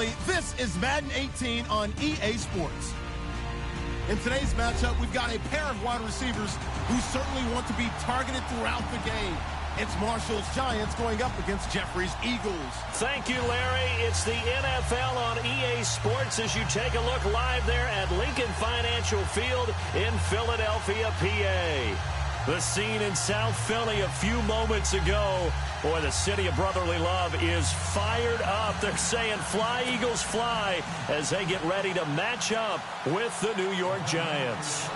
family, this is Madden 18 on EA Sports. In today's matchup, we've got a pair of wide receivers who certainly want to be targeted throughout the game. It's Marshall's Giants going up against Jeffrey's Eagles. Thank you, Larry. It's the NFL on EA Sports as you take a look live there at Lincoln Financial Field in Philadelphia, PA. The scene in South Philly a few moments ago. Boy, the city of brotherly love is fired up. They're saying, "Fly, Eagles, fly," as they get ready to match up with the New York Giants.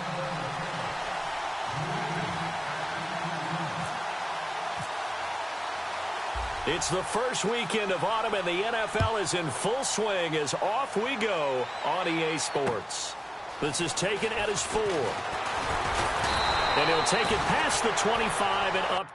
It's the first weekend of autumn, and the NFL is in full swing as off we go on EA Sports. This is taken at his 4. And he'll take it past the 25 and up.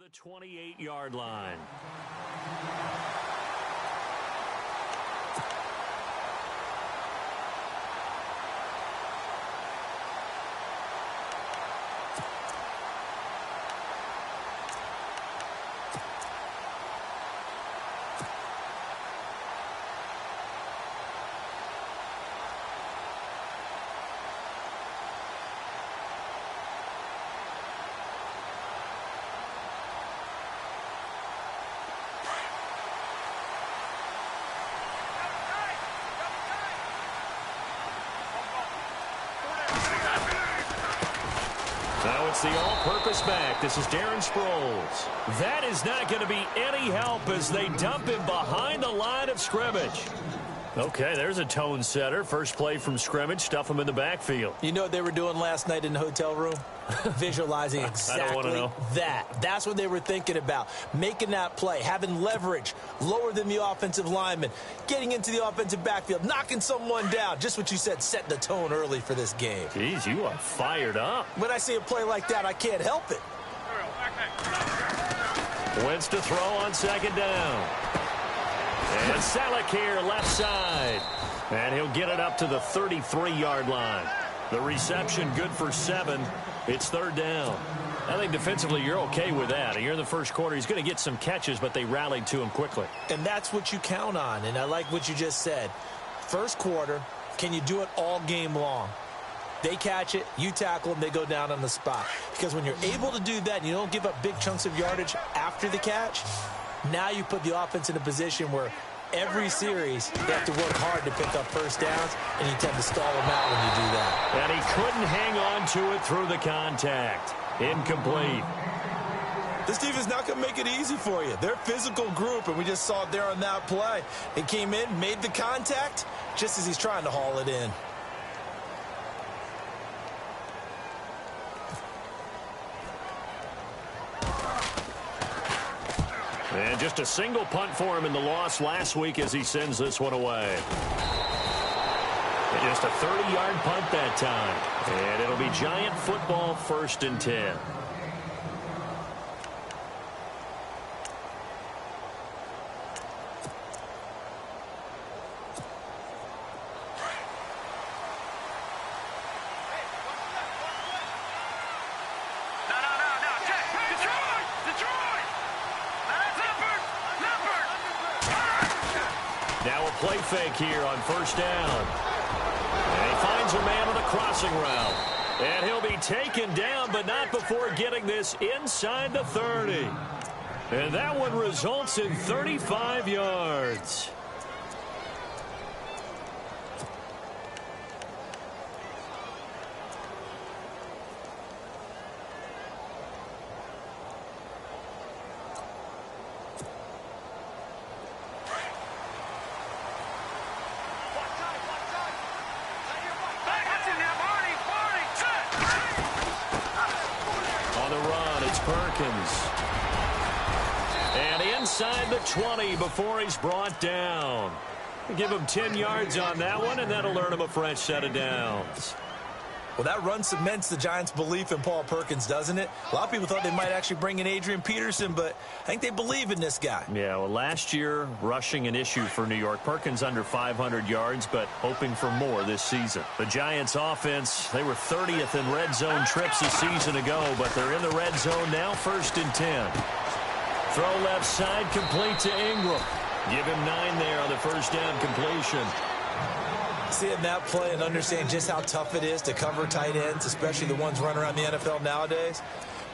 the 28-yard line. Now it's the all-purpose back. This is Darren Sproles. That is not going to be any help as they dump him behind the line of scrimmage. Okay, there's a tone setter. First play from scrimmage, stuff him in the backfield. You know what they were doing last night in the hotel room? Visualizing exactly that. That's what they were thinking about. Making that play, having leverage, lower than the offensive lineman, getting into the offensive backfield, knocking someone down. Just what you said, setting the tone early for this game. Jeez, you are fired up. When I see a play like that, I can't help it. Wentz to throw on second down. And Selleck here, left side. And he'll get it up to the 33-yard line. The reception good for 7. It's third down. I think defensively you're okay with that. Here in the first quarter, he's going to get some catches, but they rallied to him quickly. And that's what you count on, and I like what you just said. First quarter, can you do it all game long? They catch it, you tackle them, they go down on the spot. Because when you're able to do that and you don't give up big chunks of yardage after the catch, now you put the offense in a position where every series they have to work hard to pick up first downs, and you tend to stall them out when you do that. And he couldn't hang on to it through the contact. Incomplete. This defense is not going to make it easy for you. They're a physical group, and we just saw it there on that play. It came in, made the contact, just as he's trying to haul it in. And just a single punt for him in the loss last week as he sends this one away. And just a 30-yard punt that time. And it'll be Giant football, 1st and 10. Play fake here on first down. And he finds a man on the crossing route. And he'll be taken down, but not before getting this inside the 30. And that one results in 35 yards. And inside the 20 before he's brought down. Give him 10 yards on that one, and that'll earn him a fresh set of downs. Well, that run cements the Giants' belief in Paul Perkins, doesn't it? A lot of people thought they might actually bring in Adrian Peterson, but I think they believe in this guy. Yeah, well, last year, rushing an issue for New York. Perkins under 500 yards, but hoping for more this season. The Giants' offense, they were 30th in red zone trips a season ago, but they're in the red zone now, 1st and 10. Throw left side, complete to Ingram. Give him 9 there on the first down completion. Seeing that play and understanding just how tough it is to cover tight ends, especially the ones running around the NFL nowadays,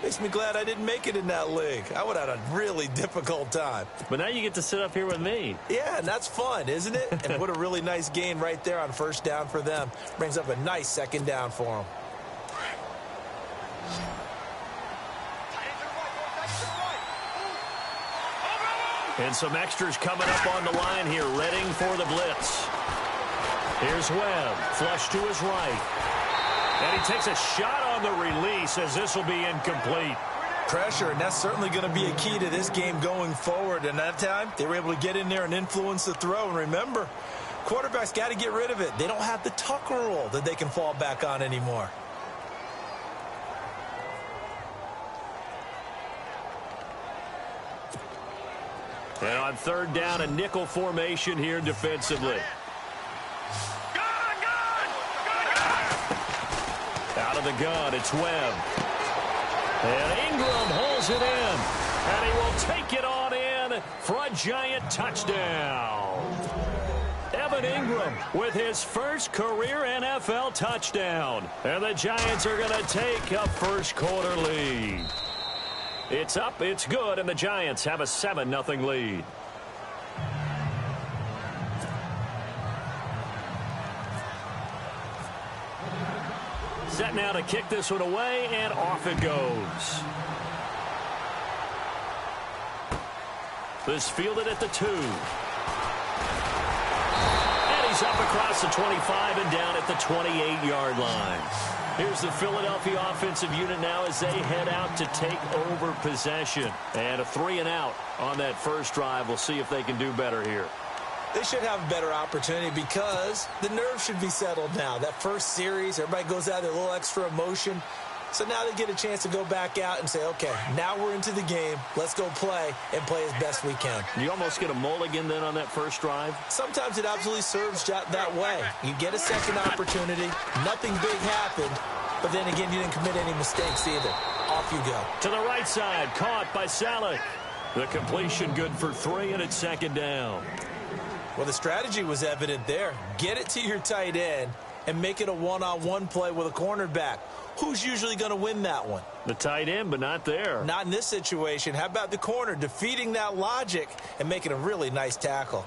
makes me glad I didn't make it in that league. I would have had a really difficult time. But now you get to sit up here with me. Yeah, and that's fun, isn't it? And what a really nice gain right there on first down for them. Brings up a nice second down for them. And some extras coming up on the line here, readying for the blitz. Here's Webb, flush to his right. And he takes a shot on the release as this will be incomplete. Pressure, and that's certainly going to be a key to this game going forward. And that time, they were able to get in there and influence the throw. And remember, quarterbacks got to get rid of it. They don't have the Tucker rule that they can fall back on anymore. And on third down, a nickel formation here defensively. Out of the gun, it's Webb. And Ingram holds it in. And he will take it on in for a Giant touchdown. Evan Ingram with his first career NFL touchdown. And the Giants are going to take a first quarter lead. It's up, it's good, and the Giants have a 7-0 lead. Set now to kick this one away, and off it goes. This fielded at the 2. And he's up across the 25 and down at the 28-yard line. Here's the Philadelphia offensive unit now as they head out to take over possession. And a 3-and-out on that first drive. We'll see if they can do better here. They should have a better opportunity because the nerves should be settled now. That first series, everybody goes out there, a little extra emotion. So now they get a chance to go back out and say, okay, now we're into the game. Let's go play and play as best we can. You almost get a mulligan then on that first drive? Sometimes it absolutely serves that way. You get a second opportunity. Nothing big happened. But then again, you didn't commit any mistakes either. Off you go. To the right side, caught by Salek. The completion good for 3, and it's second down. Well, the strategy was evident there. Get it to your tight end and make it a one-on-one play with a cornerback. Who's usually going to win that one? The tight end, but not there. Not in this situation. How about the corner defeating that logic and making a really nice tackle?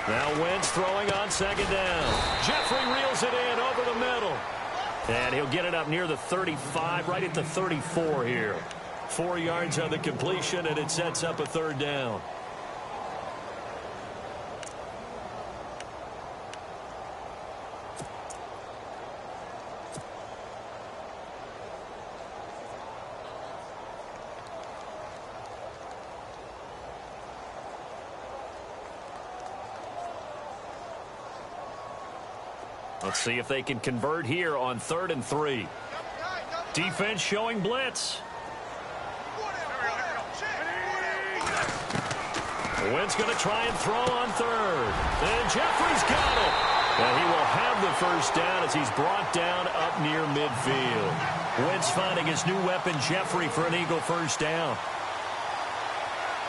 Now Wentz throwing on second down. Jeffrey reels it in over the middle. And he'll get it up near the 35, right at the 34 here. 4 yards on the completion, and it sets up a third down. Let's see if they can convert here on 3rd and 3. Defense showing blitz. Wentz going to try and throw on 3rd. And Jeffrey's got it. And he will have the first down as he's brought down up near midfield. Wentz finding his new weapon, Jeffrey, for an Eagle first down.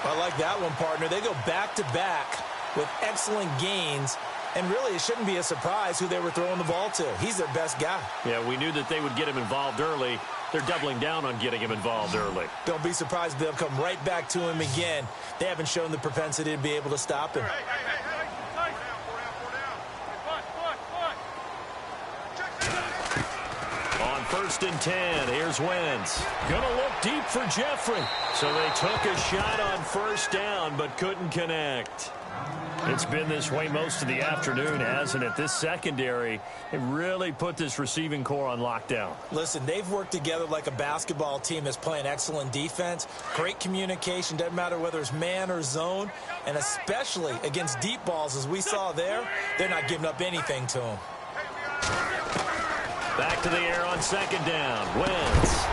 I like that one, partner. They go back-to-back with excellent gains. And really, it shouldn't be a surprise who they were throwing the ball to. He's their best guy. Yeah, we knew that they would get him involved early. They're doubling down on getting him involved early. Don't be surprised if they'll come right back to him again. They haven't shown the propensity to be able to stop him. On 1st and 10, here's Wentz. Gonna look deep for Jeffrey. So they took a shot on first down, but couldn't connect. It's been this way most of the afternoon, hasn't it? This secondary, it really put this receiving core on lockdown. Listen, they've worked together like a basketball team that's playing excellent defense. Great communication, doesn't matter whether it's man or zone. And especially against deep balls, as we saw there, they're not giving up anything to them. Back to the air on second down. Wentz.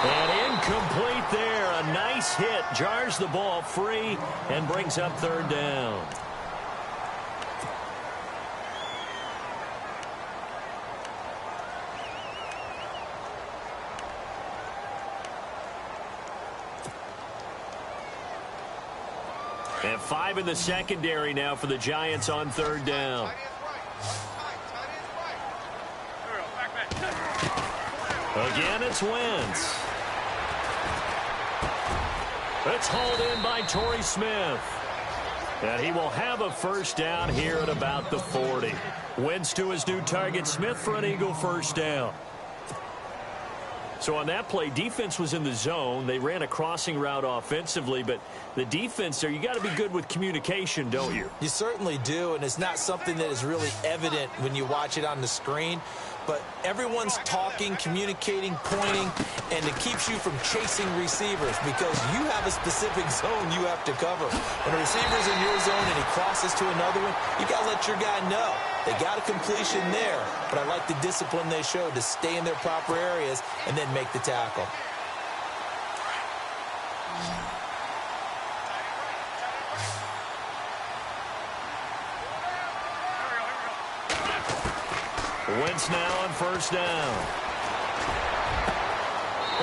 And incomplete there. A nice hit. Jars the ball free and brings up 3rd down. And 5 in the secondary now for the Giants on 3rd down. Again, it's Wentz. It's hauled in by Torrey Smith. And he will have a first down here at about the 40. Wentz to his new target, Smith, for an Eagle first down. So on that play, defense was in the zone. They ran a crossing route offensively, but the defense there, you got to be good with communication, don't you? You certainly do, and it's not something that is really evident when you watch it on the screen. But everyone's talking, communicating, pointing, and it keeps you from chasing receivers because you have a specific zone you have to cover. When a receiver's in your zone and he crosses to another one, you got to let your guy know. They got a completion there, but I like the discipline they showed to stay in their proper areas and then make the tackle. Wentz now on first down.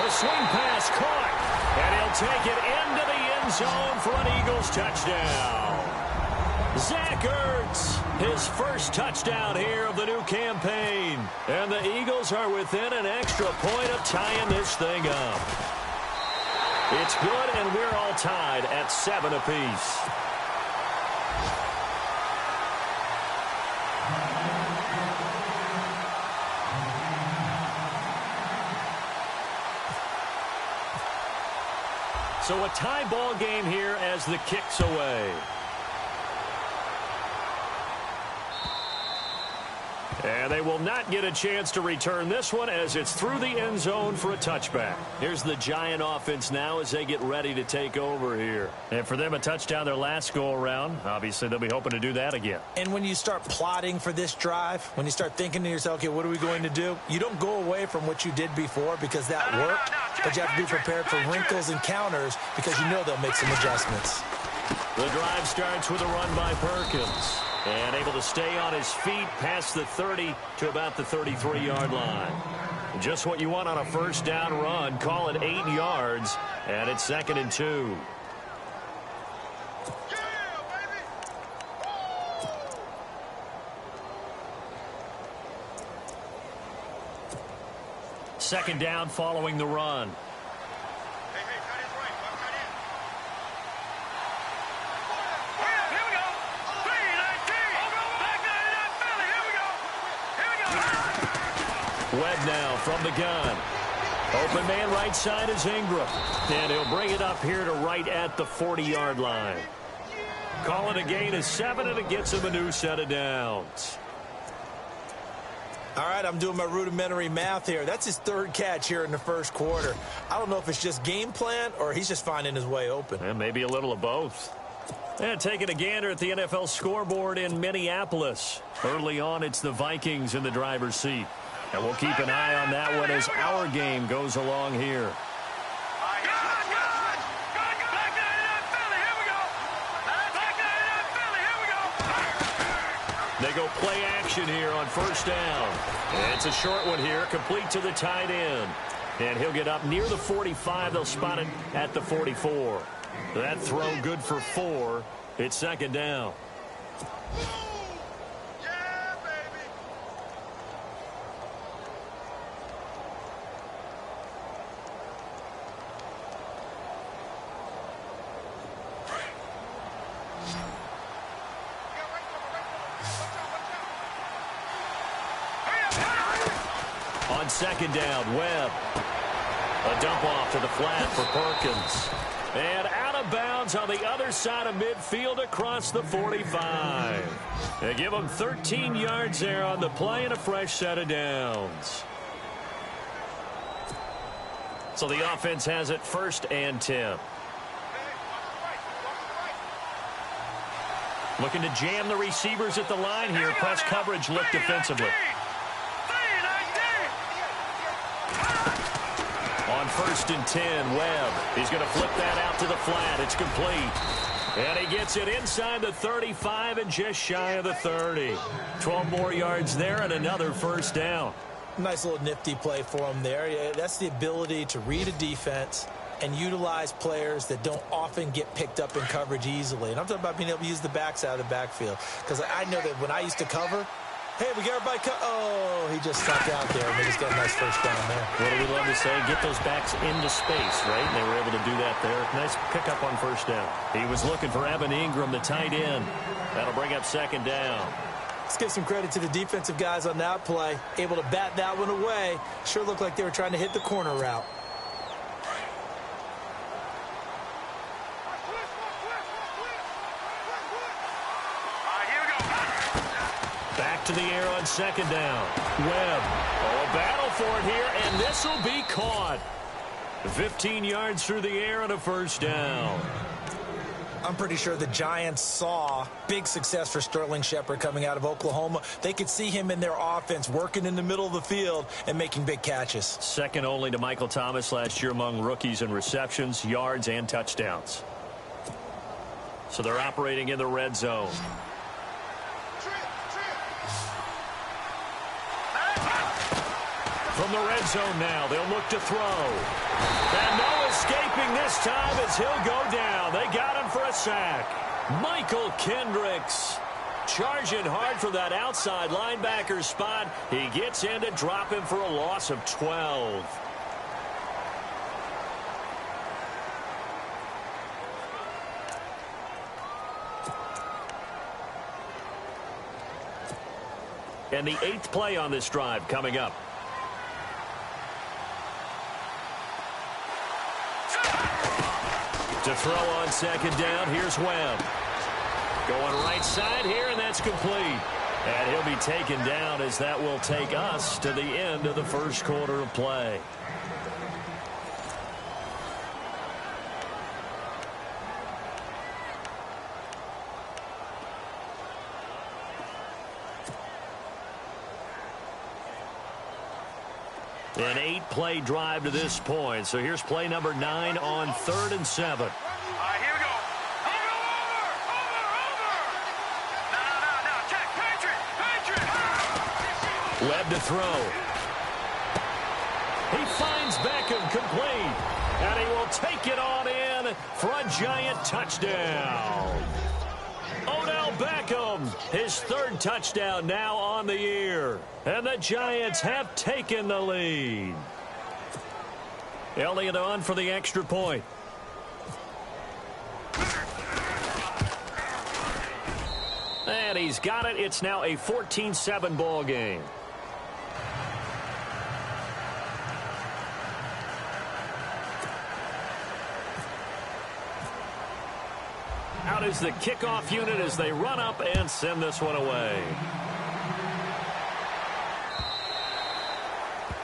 The swing pass caught, and he'll take it into the end zone for an Eagles touchdown. Zach Ertz, his first touchdown here of the new campaign. And the Eagles are within an extra point of tying this thing up. It's good, and we're all tied at 7 apiece. So a tie ball game here as the kick's away. And they will not get a chance to return this one as it's through the end zone for a touchback. Here's the Giant offense now as they get ready to take over here. And for them, a touchdown their last go-around. Obviously, they'll be hoping to do that again. And when you start plotting for this drive, when you start thinking to yourself, okay, what are we going to do? You don't go away from what you did before because that worked, but you have to be prepared for wrinkles and counters because you know they'll make some adjustments. The drive starts with a run by Perkins. And able to stay on his feet past the 30 to about the 33-yard line. Just what you want on a first down run. Call it 8 yards, and it's 2nd and 2. Second down following the run. Webb now from the gun. Open man right side is Ingram. And he'll bring it up here to right at the 40-yard line. Calling a gain of 7, and it gets him a new set of downs. All right, I'm doing my rudimentary math here. That's his 3rd catch here in the first quarter. I don't know if it's just game plan or he's just finding his way open. And maybe a little of both. And taking a gander at the NFL scoreboard in Minneapolis. Early on, it's the Vikings in the driver's seat. And we'll keep an eye on that one as our game goes along here. They go play action here on first down. And it's a short one here, complete to the tight end. And he'll get up near the 45. They'll spot it at the 44. That throw good for 4. It's 2nd down. On 2nd down, Webb. A dump off to the flat for Perkins. And out of bounds on the other side of midfield across the 45. They give them 13 yards there on the play and a fresh set of downs. So the offense has it 1st and 10. Looking to jam the receivers at the line here. Press coverage look defensively. On 1st and 10, Webb. He's going to flip that out to the flat. It's complete. And he gets it inside the 35 and just shy of the 30. 12 more yards there and another first down. Nice little nifty play for him there. That's the ability to read a defense and utilize players that don't often get picked up in coverage easily. And I'm talking about being able to use the backside of the backfield. Because I know that when I used to cover, hey, we got everybody oh, he just stuck out there, and they just got a nice first down there. What do we love to say? Get those backs into space, right? And they were able to do that there. Nice pickup on first down. He was looking for Evan Ingram, the tight end. That'll bring up 2nd down. Let's give some credit to the defensive guys on that play. Able to bat that one away. Sure looked like they were trying to hit the corner route. Back to the air on second down. Webb. Oh, a battle for it here, and this will be caught. 15 yards through the air and a first down. I'm pretty sure the Giants saw big success for Sterling Shepard coming out of Oklahoma. They could see him in their offense working in the middle of the field and making big catches. Second only to Michael Thomas last year among rookies in receptions, yards, and touchdowns. So they're operating in the red zone. From the red zone now, they'll look to throw. And no escaping this time as he'll go down. They got him for a sack. Michael Kendricks charging hard for that outside linebacker spot. He gets in to drop him for a loss of 12. And the 8th play on this drive coming up. To throw on second down, here's Webb. Going right side here, and that's complete. And he'll be taken down as that will take us to the end of the first quarter of play. An 8-play drive to this point. So here's play number 9 on 3rd and 7. All right, here we go. Over. No. Check. Patriot. Webb to throw. He finds Beckham complete. And he will take it on in for a Giant touchdown. Odell Beckham, his 3rd touchdown now on the year. And the Giants have taken the lead. Elliott on for the extra point. And he's got it. It's now a 14-7 ball game. Out is the kickoff unit as they run up and send this one away.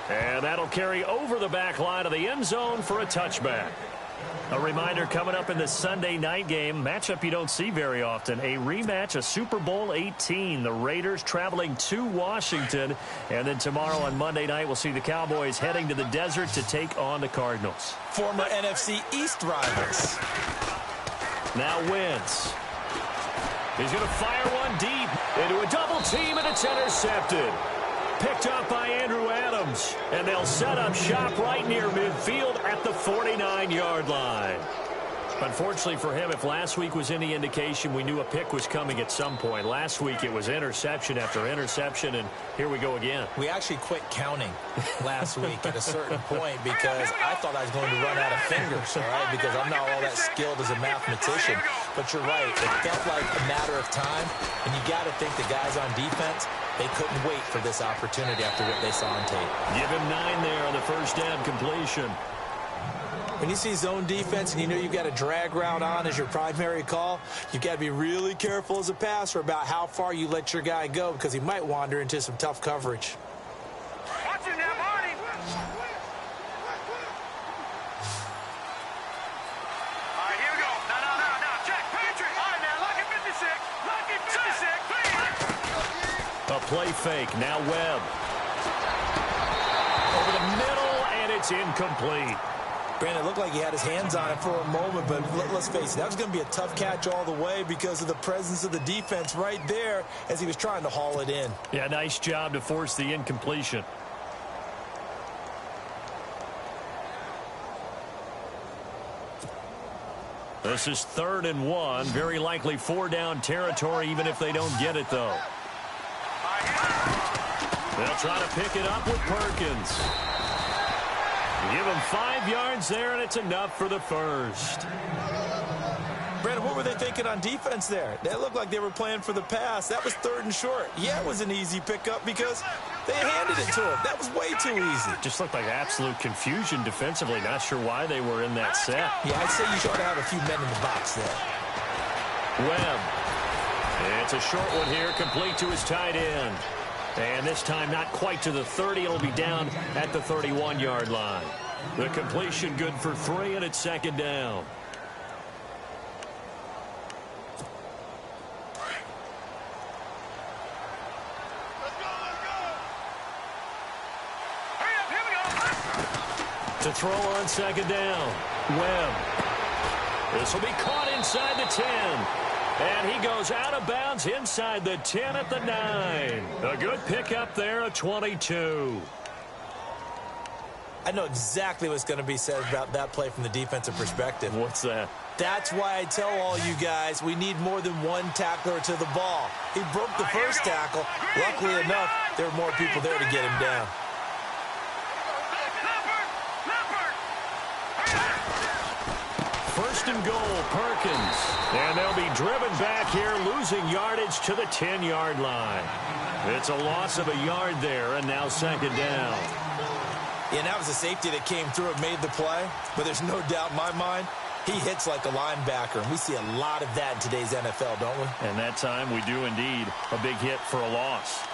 And that'll carry over the back line of the end zone for a touchback. A reminder coming up in the Sunday night game, matchup you don't see very often, a rematch of Super Bowl 18. The Raiders traveling to Washington. And then tomorrow on Monday night, we'll see the Cowboys heading to the desert to take on the Cardinals. Former NFC East rivals. Now Wentz. He's going to fire one deep into a double team, and it's intercepted. Picked up by Andrew Adams, and they'll set up shop right near midfield at the 49-yard line. Unfortunately for him, if last week was any indication, we knew a pick was coming at some point. Last week it was interception after interception, and here we go again. We actually quit counting last week at a certain point because I thought I was going to run out of fingers, all right, because I'm not all that skilled as a mathematician. But you're right. It felt like a matter of time, and you got to think the guys on defense, they couldn't wait for this opportunity after what they saw on tape. Give him 9 there on the first down completion. When you see zone defense and you know you've got a drag route on as your primary call, you've got to be really careful as a passer about how far you let your guy go because he might wander into some tough coverage. Watch it now, Marty. All right, here we go. No. Check. Patriot. All right, now, lucky 56. A play fake. Now Webb. Over the middle, and it's incomplete. Brandon, it looked like he had his hands on it for a moment, but let's face it, that was going to be a tough catch all the way because of the presence of the defense right there as he was trying to haul it in. Yeah, nice job to force the incompletion. This is 3rd and 1. Very likely 4-down territory, even if they don't get it, though. They'll try to pick it up with Perkins. Give him 5 yards there, and it's enough for the first. Brandon, what were they thinking on defense there? They looked like they were playing for the pass. That was 3rd and short. Yeah, it was an easy pickup because they handed it to him. That was way too easy. Just looked like absolute confusion defensively. Not sure why they were in that set. Yeah, I'd say you should have a few men in the box there. Webb. It's a short one here, complete to his tight end. And this time not quite to the 30. It'll be down at the 31-yard line. The completion good for 3, and it's 2nd down. To throw on 2nd down. Webb. This will be caught inside the 10. And he goes out of bounds inside the 10 at the 9. A good pickup there, a 22. I know exactly what's going to be said about that play from the defensive perspective. What's that? That's why I tell all you guys we need more than one tackler to the ball. He broke the first tackle. Luckily enough, there were more people there to get him down. First and goal, Perkins. And they'll be driven back here, losing yardage to the 10-yard line. It's a loss of a yard there, and now 2nd down. Yeah, and that was a safety that came through and made the play. But there's no doubt in my mind, he hits like a linebacker. And we see a lot of that in today's NFL, don't we? And that time we do indeed. A big hit for a loss.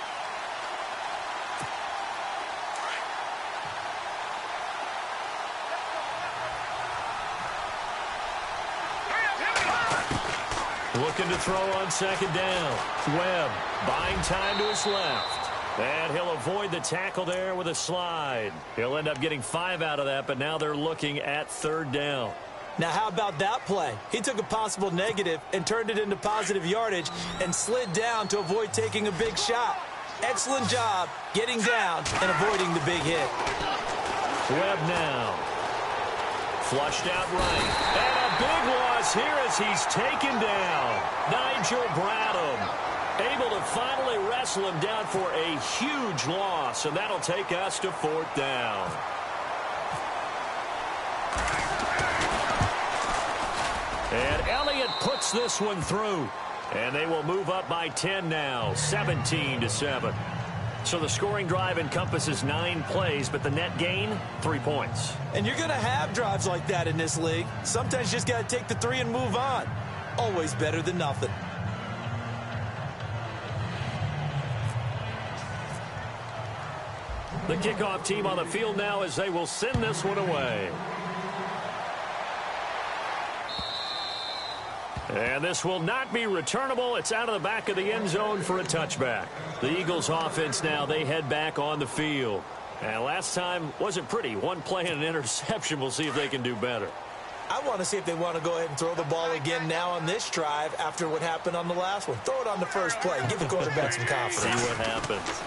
Looking to throw on 2nd down. Webb buying time to his left. And he'll avoid the tackle there with a slide. He'll end up getting 5 out of that, but now they're looking at 3rd down. Now, how about that play? He took a possible negative and turned it into positive yardage and slid down to avoid taking a big shot. Excellent job getting down and avoiding the big hit. Webb now. Flushed out right. And a big loss here as he's taken down. Nigel Bradham able to finally wrestle him down for a huge loss, and that'll take us to 4th down. And Elliott puts this one through. And they will move up by 10 now, 17-7. So the scoring drive encompasses 9 plays, but the net gain, 3 points. And you're going to have drives like that in this league. Sometimes you just got to take the 3 and move on. Always better than nothing. The kickoff team on the field now as they will send this one away. And this will not be returnable. It's out of the back of the end zone for a touchback. The Eagles offense now, they head back on the field. And last time wasn't pretty. 1 play and an interception. We'll see if they can do better. I want to see if they want to go ahead and throw the ball again now on this drive after what happened on the last one. Throw it on the first play. Give the quarterback some confidence. See what happens.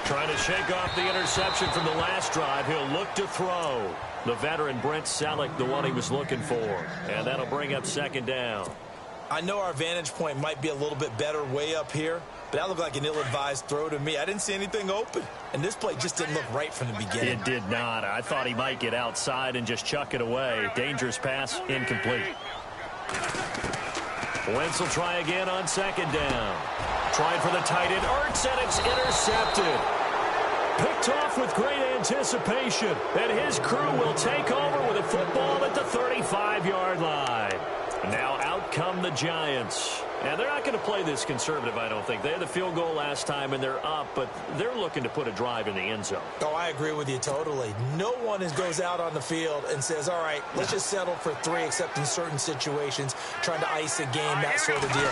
Trying to shake off the interception from the last drive. He'll look to throw. The veteran Brent Selleck, the one he was looking for. And that'll bring up 2nd down. I know our vantage point might be a little bit better way up here, but that looked like an ill-advised throw to me. I didn't see anything open, and this play just didn't look right from the beginning. It did not. I thought he might get outside and just chuck it away. Dangerous pass, incomplete. Wentz will try again on 2nd down. Trying for the tight end, Ertz, and it's intercepted. Picked off with great anticipation, and his crew will take over with a football at the 35-yard line. Now out come the Giants. And they're not going to play this conservative, I don't think. They had the field goal last time, and they're up, but they're looking to put a drive in the end zone. Oh, I agree with you totally. No one goes out on the field and says, all right, let's just settle for 3, except in certain situations, trying to ice a game, that sort of deal.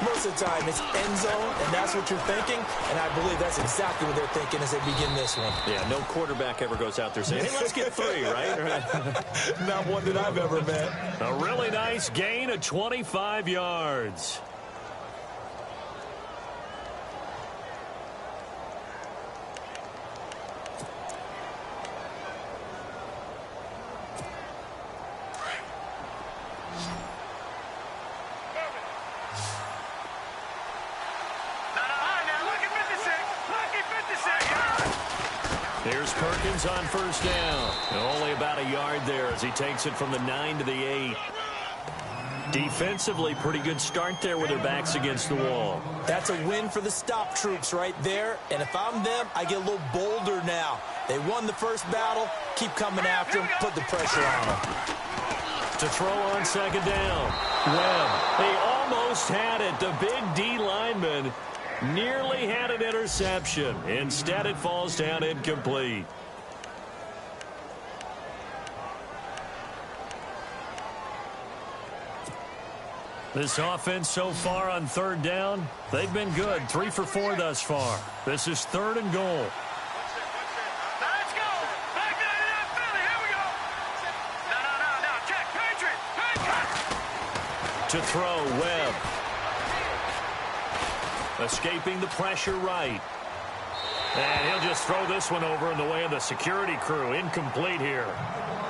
Most of the time, it's end zone, and that's what you're thinking, and I believe that's exactly what they're thinking as they begin this one. Yeah, no quarterback ever goes out there saying, hey, let's get 3, right? Not one that I've ever met. A really nice gain of 25 yards. Here's Perkins on 1st down. And only about a yard there as he takes it from the 9 to the 8. Defensively, pretty good start there with their backs against the wall. That's a win for the stop troops right there. And if I'm them, I get a little bolder now. They won the first battle. Keep coming after them. Put the pressure on them. To throw on second down. Webb, they almost had it. The big D lineman nearly had an interception. Instead, it falls down incomplete. This offense so far on third down, they've been good. 3 for 4 thus far. This is 3rd and goal. Let's go. Back to Philly. Here we go. No. Check. Patriot. To throw, Webb. Escaping the pressure right. And he'll just throw this one over in the way of the security crew. Incomplete here.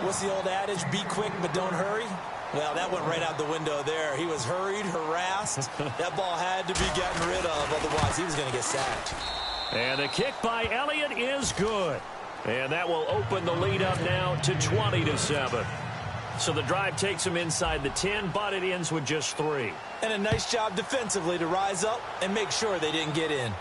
What's the old adage? Be quick, but don't hurry. Well, that went right out the window there. He was hurried, harassed. That ball had to be gotten rid of, otherwise he was going to get sacked. And the kick by Elliott is good. And that will open the lead up now to 20-7. So the drive takes them inside the 10, but it ends with just 3. And a nice job defensively to rise up and make sure they didn't get in.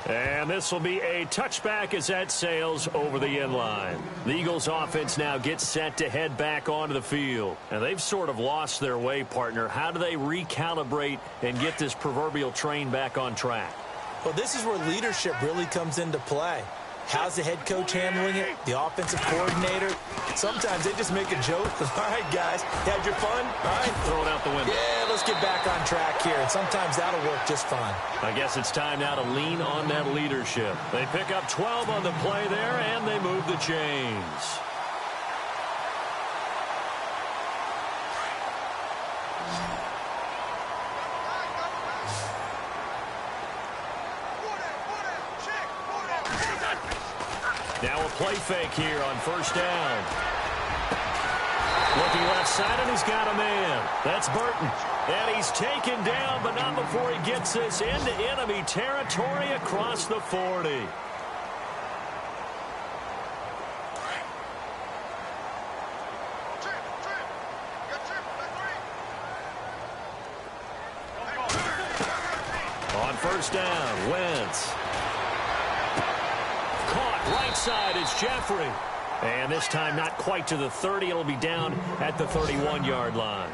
And this will be a touchback as that sails over the end line. The Eagles offense now gets set to head back onto the field. And they've sort of lost their way, partner. How do they recalibrate and get this proverbial train back on track? Well, this is where leadership really comes into play. How's the head coach handling it? The offensive coordinator? Sometimes they just make a joke. All right, guys, had your fun? All right. Throw it out the window. Yeah, let's get back on track here. And sometimes that'll work just fine. I guess it's time now to lean on that leadership. They pick up 12 on the play there, and they move the chains. Now a play fake here on first down. Looking left side, and he's got a man. That's Burton. And he's taken down, but not before he gets this into enemy territory across the 40. On first down, Wentz. Right side is Jeffrey. And this time not quite to the 30. It'll be down at the 31-yard line.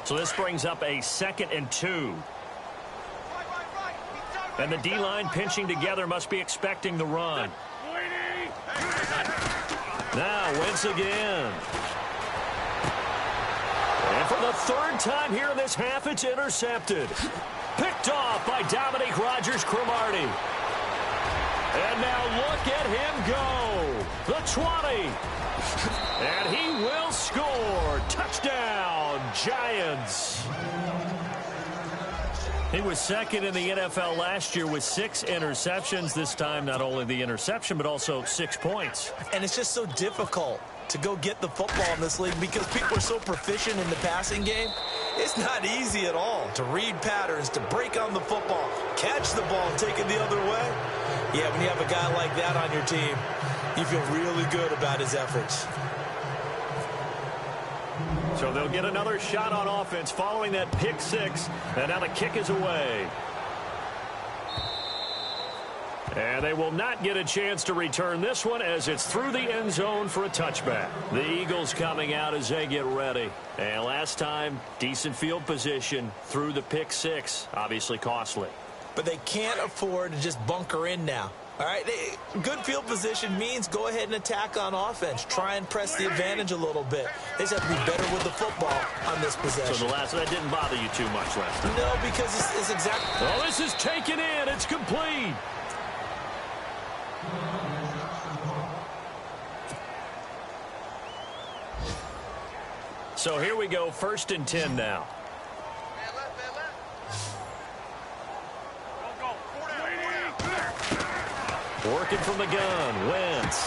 So this brings up a 2nd and 2. And the D-line pinching together must be expecting the run. Now, Wentz again. And for the 3rd time here in this half, it's intercepted. Picked off by Dominique Rodgers-Cromartie. And now look at him go. The 20. And he will score. Touchdown, Giants. He was 2nd in the NFL last year with 6 interceptions. This time, not only the interception, but also 6 points. And it's just so difficult to go get the football in this league because people are so proficient in the passing game. It's not easy at all to read patterns, to break on the football, catch the ball, and take it the other way. Yeah, when you have a guy like that on your team, you feel really good about his efforts. So they'll get another shot on offense following that pick 6. And now the kick is away. And they will not get a chance to return this one as it's through the end zone for a touchback. The Eagles coming out as they get ready. And last time, decent field position through the pick 6. Obviously costly. But they can't afford to just bunker in now. All right, good field position means go ahead and attack on offense. Try and press the advantage a little bit. They just have to be better with the football on this possession. So that didn't bother you too much last time? No, because it's exactly... Oh, this is taken in. It's complete. So here we go, 1st and 10 now. Working from the gun, Wentz.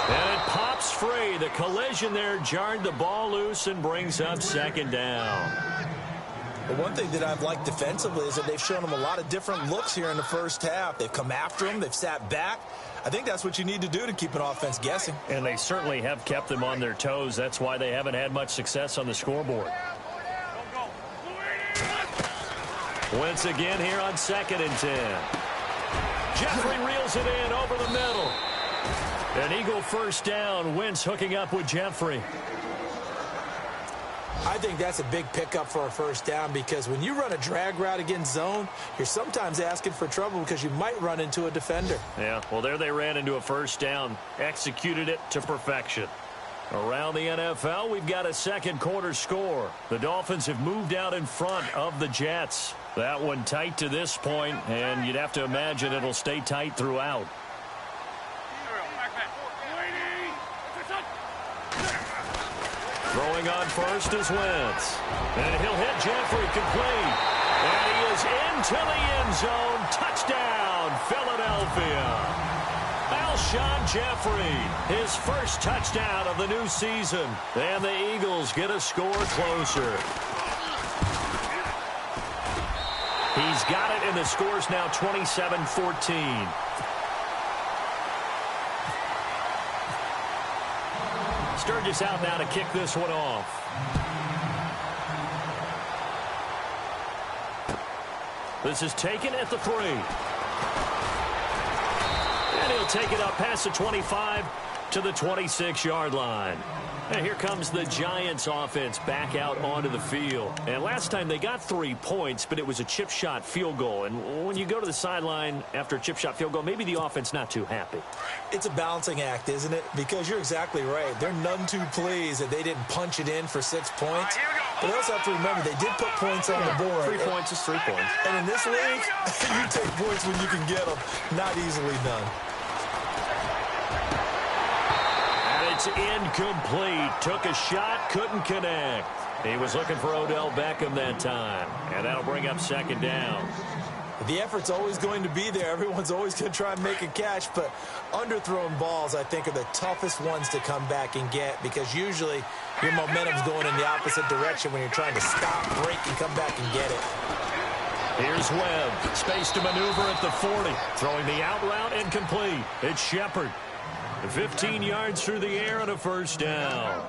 And it pops free. The collision there jarred the ball loose and brings up second down. But one thing that I've liked defensively is that they've shown them a lot of different looks here in the first half. They've come after them. They've sat back. I think that's what you need to do to keep an offense guessing. And they certainly have kept them on their toes. That's why they haven't had much success on the scoreboard. Wentz again here on 2nd and 10. Jeffrey reels it in over the middle. An Eagle first down. Wentz hooking up with Jeffrey. I think that's a big pickup for a first down because when you run a drag route against zone, you're sometimes asking for trouble because you might run into a defender. Yeah, well, there they ran into a first down. Executed it to perfection. Around the NFL, we've got a second quarter score. The Dolphins have moved out in front of the Jets. That one tight to this point, and you'd have to imagine it'll stay tight throughout. Throwing on first is Wentz. And he'll hit Jeffrey complete. And he is into the end zone. Touchdown, Philadelphia. Alshon Jeffrey, his first touchdown of the new season. And the Eagles get a score closer. He's got it, and the score's now 27-14. Sturgis out now to kick this one off. This is taken at the 3. And he'll take it up past the 25 to the 26-yard line. And here comes the Giants offense back out onto the field. And last time they got 3 points, but it was a chip shot field goal. And when you go to the sideline after a chip shot field goal, maybe the offense not too happy. It's a balancing act, isn't it? Because you're exactly right. They're none too pleased that they didn't punch it in for 6 points. But they also have to remember they did put points on the board. 3 points is 3 points. And in this league, you take points when you can get them. Not easily done. It's incomplete. Took a shot, couldn't connect. He was looking for Odell Beckham that time. And that'll bring up second down. The effort's always going to be there. Everyone's always going to try and make a catch. But underthrown balls, I think, are the toughest ones to come back and get because usually your momentum's going in the opposite direction when you're trying to stop, break, and come back and get it. Here's Webb. Space to maneuver at the 40. Throwing the out route incomplete. It's Shepard. 15 yards through the air and a first down.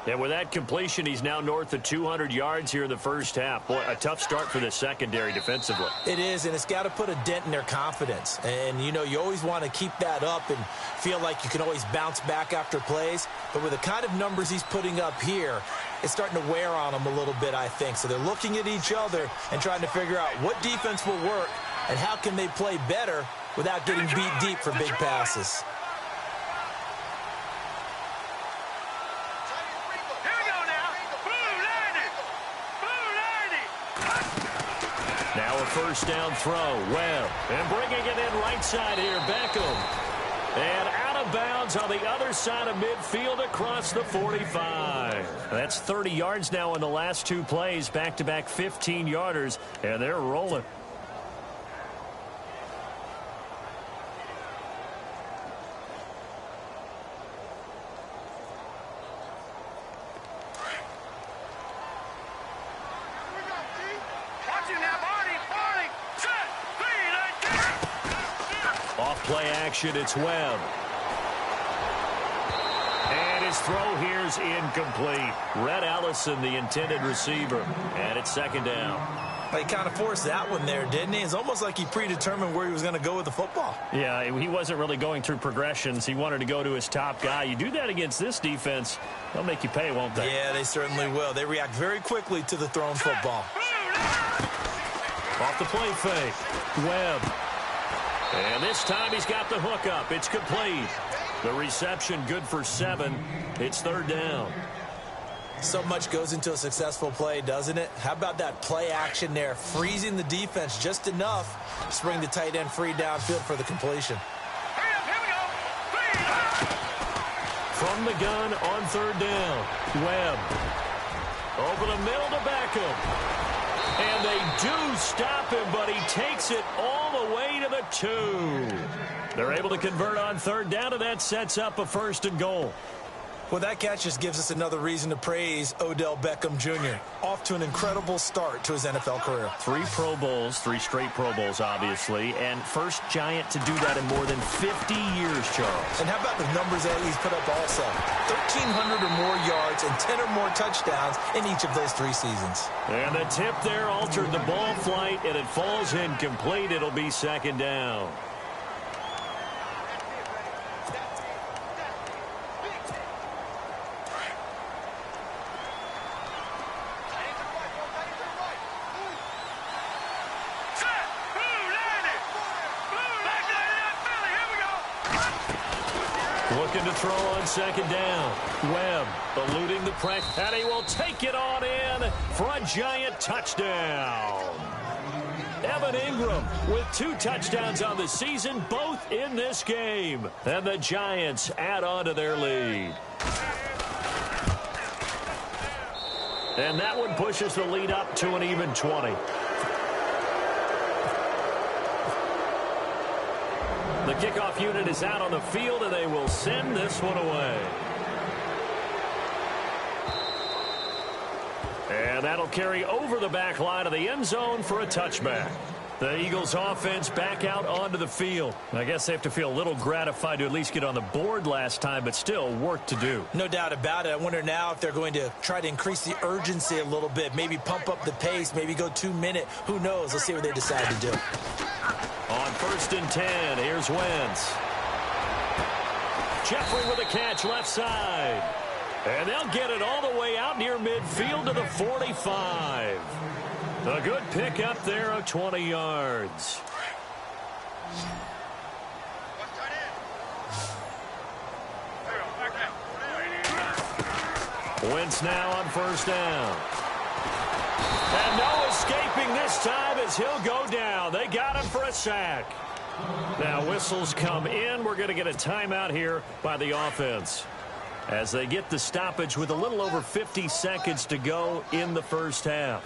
And with that completion, he's now north of 200 yards here in the first half. Boy, a tough start for the secondary defensively. It is, and it's got to put a dent in their confidence. And, you know, you always want to keep that up and feel like you can always bounce back after plays. But with the kind of numbers he's putting up here, it's starting to wear on them a little bit, I think. So they're looking at each other and trying to figure out what defense will work and how can they play better without getting beat deep for big passes. Here we go now. Now a first down throw. Webb. And bringing it in right side here, Beckham. And out of bounds on the other side of midfield across the 45. That's 30 yards now in the last 2 plays. Back-to-back 15-yarders. And they're rolling. Play action, it's Webb. And his throw here's incomplete. Rhett Ellison, the intended receiver. And it's second down. He kind of forced that one there, didn't he? It's almost like he predetermined where he was going to go with the football. Yeah, he wasn't really going through progressions. He wanted to go to his top guy. You do that against this defense, they'll make you pay, won't they? Yeah, they certainly will. They react very quickly to the thrown football. Off the play fake. Webb. And this time he's got the hook up. It's complete. The reception good for 7. It's third down. So much goes into a successful play, doesn't it? How about that play action there, freezing the defense just enough to bring the tight end free downfield for the completion. From the gun on third down. Webb. Over the middle to Beckham. And they do stop him, but he takes it all the way to the the 2. They're able to convert on third down, and that sets up a 1st and goal. Well, that catch just gives us another reason to praise Odell Beckham Jr. Off to an incredible start to his NFL career. 3 Pro Bowls, 3 straight Pro Bowls, obviously, and first Giant to do that in more than 50 years, Charles. And how about the numbers that he's put up also? 1,300 or more yards and 10 or more touchdowns in each of those 3 seasons. And the tip there altered the ball flight, and it falls incomplete. It'll be 2nd down. Looking to throw on 2nd down. Webb eluding the pressure, and he will take it on in for a Giant touchdown. Evan Ingram with 2 touchdowns on the season, both in this game. And the Giants add on to their lead. And that one pushes the lead up to an even 20. The kickoff unit is out on the field, and they will send this one away. And that'll carry over the back line of the end zone for a touchback. The Eagles offense back out onto the field. I guess they have to feel a little gratified to at least get on the board last time, but still work to do. No doubt about it. I wonder now if they're going to try to increase the urgency a little bit, maybe pump up the pace, maybe go 2-minute. Who knows? Let's see what they decide to do. On 1st and 10, here's Wentz. Jeffrey with a catch left side. And they'll get it all the way out near midfield to the 45. A good pickup there of 20 yards. Wentz now on 1st down. And no escaping this time as he'll go down. They got him for a sack. Now whistles come in. We're going to get a timeout here by the offense as they get the stoppage with a little over 50 seconds to go in the first half.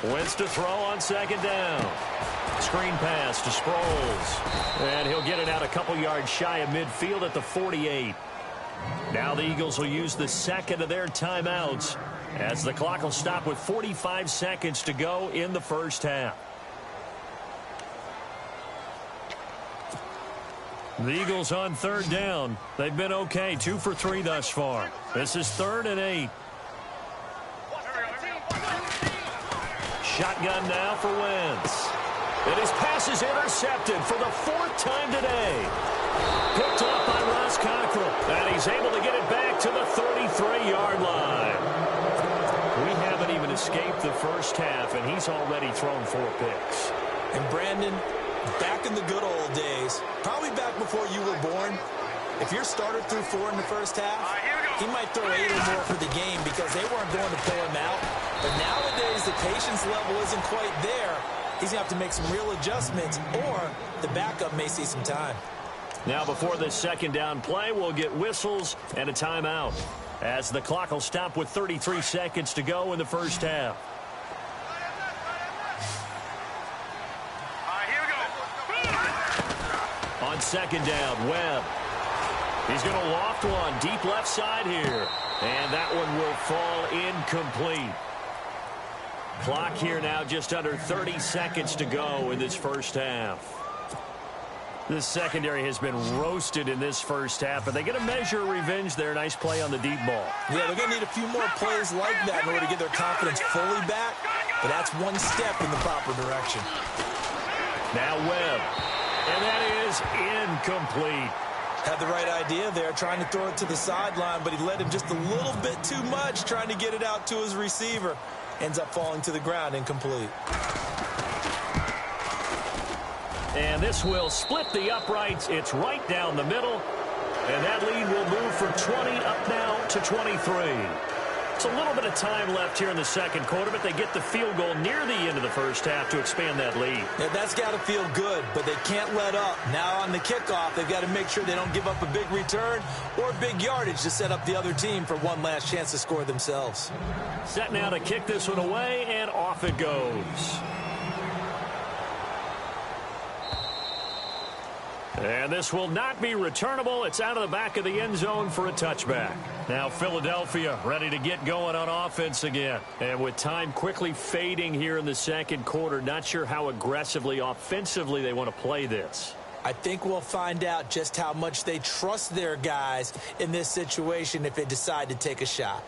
Wentz to throw on 2nd down. Screen pass to Sproles. And he'll get it out a couple yards shy of midfield at the 48. Now the Eagles will use the 2nd of their timeouts as the clock will stop with 45 seconds to go in the first half. The Eagles on 3rd down. They've been okay, 2 for 3 thus far. This is 3rd and 8. Shotgun now for Wentz. And his pass is intercepted for the 4th time today. Picked up by Ross Cockrell. And he's able to get it back to the 33-yard line. We haven't even escaped the first half, and he's already thrown 4 picks. And Brandon, back in the good old days, probably back before you were born, if your starter threw 4 in the first half, he might throw 8 or more for the game because they weren't going to pull him out. But nowadays, the patience level isn't quite there. He's going to have to make some real adjustments, or the backup may see some time. Now, before this 2nd down play, we'll get whistles and a timeout as the clock will stop with 33 seconds to go in the first half. On 2nd down, Webb. He's going to loft one deep left side here. And that one will fall incomplete. Clock here now just under 30 seconds to go in this first half. This secondary has been roasted in this first half. Are they going to measure revenge there? Nice play on the deep ball. Yeah, they're going to need a few more plays like that in order to get their confidence fully back. But that's one step in the proper direction. Now Webb. And that is incomplete. Had the right idea there, trying to throw it to the sideline, but he led him just a little bit too much, trying to get it out to his receiver. Ends up falling to the ground, incomplete. And this will split the uprights. It's right down the middle. And that lead will move from 20 up now to 23. It's a little bit of time left here in the second quarter, but they get the field goal near the end of the first half to expand that lead. Yeah, that's got to feel good, but they can't let up. Now on the kickoff, they've got to make sure they don't give up a big return or big yardage to set up the other team for one last chance to score themselves. Set now to kick this one away, and off it goes. And this will not be returnable. It's out of the back of the end zone for a touchback. Now Philadelphia ready to get going on offense again. And with time quickly fading here in the second quarter, not sure how aggressively, offensively they want to play this. I think we'll find out just how much they trust their guys in this situation if they decide to take a shot.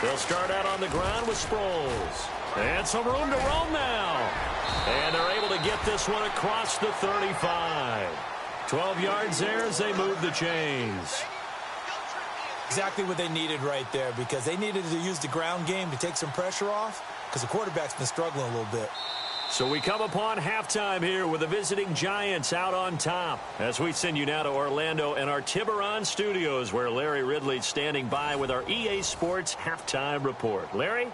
They'll start out on the ground with Sproles. And some room to roam now. And they're able to get this one across the 35. 12 yards there as they move the chains. Exactly what they needed right there, because they needed to use the ground game to take some pressure off, because the quarterback's been struggling a little bit. So we come upon halftime here with the visiting Giants out on top. As we send you now to Orlando and our Tiburon studios, where Larry Ridley's standing by with our EA Sports halftime report. Larry?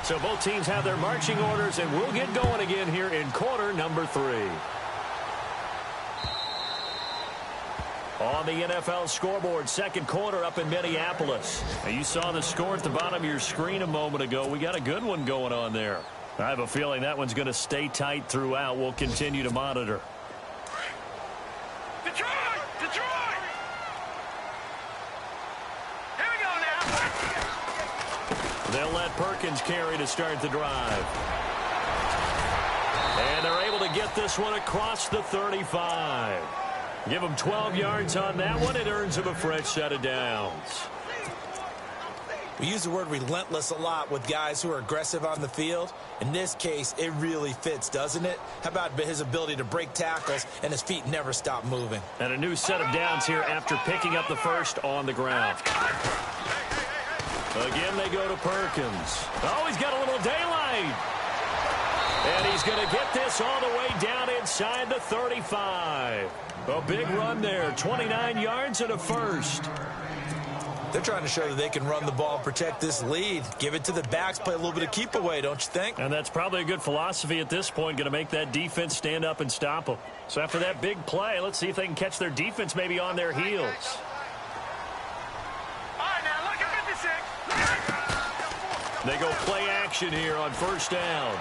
So both teams have their marching orders, and we'll get going again here in quarter number 3. On the NFL scoreboard, second quarter up in Minneapolis. Now, you saw the score at the bottom of your screen a moment ago. We got a good one going on there. I have a feeling that one's going to stay tight throughout. We'll continue to monitor. Detroit! Detroit! Here we go now. They'll let Perkins carry to start the drive. And they're able to get this one across the 35. Give them 12 yards on that one. It earns them a fresh set of downs. We use the word relentless a lot with guys who are aggressive on the field. In this case, it really fits, doesn't it? How about his ability to break tackles and his feet never stop moving? And a new set of downs here after picking up the first on the ground. Again, they go to Perkins. Oh, he's got a little daylight. And he's going to get this all the way down inside the 35. A big run there, 29 yards and a first. They're trying to show that they can run the ball and protect this lead. Give it to the backs, play a little bit of keep away, don't you think? And that's probably a good philosophy at this point, going to make that defense stand up and stop them. So after that big play, let's see if they can catch their defense maybe on their heels. All right, now look at 56. They go play action here on first down.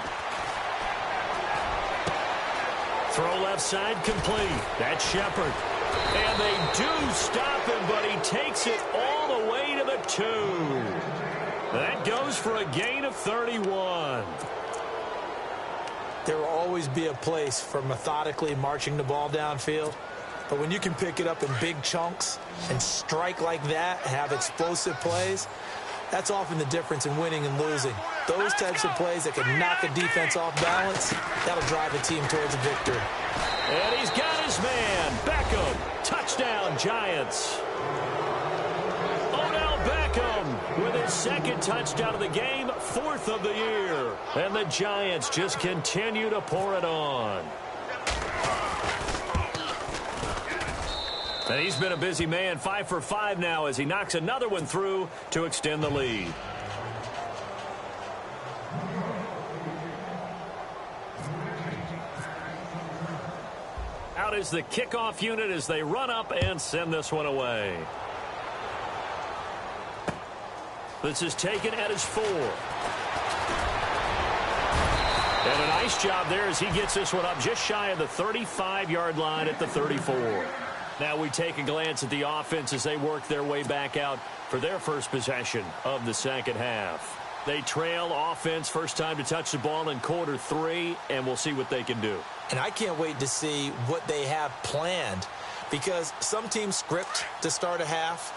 Throw left side complete. That's Shepard. And they do stop him, but he takes it all the way to the 2. That goes for a gain of 31. There will always be a place for methodically marching the ball downfield. But when you can pick it up in big chunks and strike like that, have explosive plays, that's often the difference in winning and losing. Those types of plays that can knock a defense off balance, that'll drive a team towards a victory. And he's got his man, Beckham. Touchdown, Giants. Odell Beckham with his second touchdown of the game, 4th of the year. And the Giants just continue to pour it on. And he's been a busy man, 5 for 5 now as he knocks another one through to extend the lead. Out is the kickoff unit as they run up and send this one away. This is taken at his 4. And a nice job there as he gets this one up just shy of the 35-yard line at the 34. Now we take a glance at the offense as they work their way back out for their first possession of the second half. They trail offense, first time to touch the ball in quarter 3, and we'll see what they can do. And I can't wait to see what they have planned, because some teams script to start a half.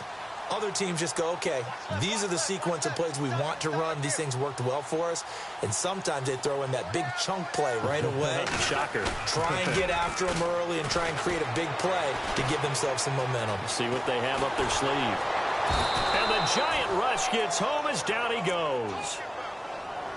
Other teams just go, okay, these are the sequence of plays we want to run. These things worked well for us. And sometimes they throw in that big chunk play right away. Shocker. Try and get after them early and try and create a big play to give themselves some momentum. See what they have up their sleeve. And the giant rush gets home as down he goes.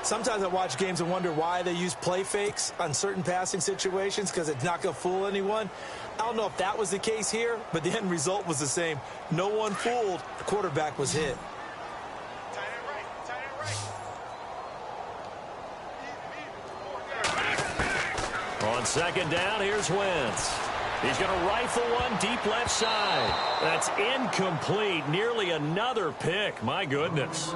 Sometimes I watch games and wonder why they use play fakes on certain passing situations because it's not going to fool anyone. I don't know if that was the case here, but the end result was the same. No one fooled. The quarterback was hit. On second down, here's Wentz. He's going to rifle one deep left side. That's incomplete. Nearly another pick. My goodness.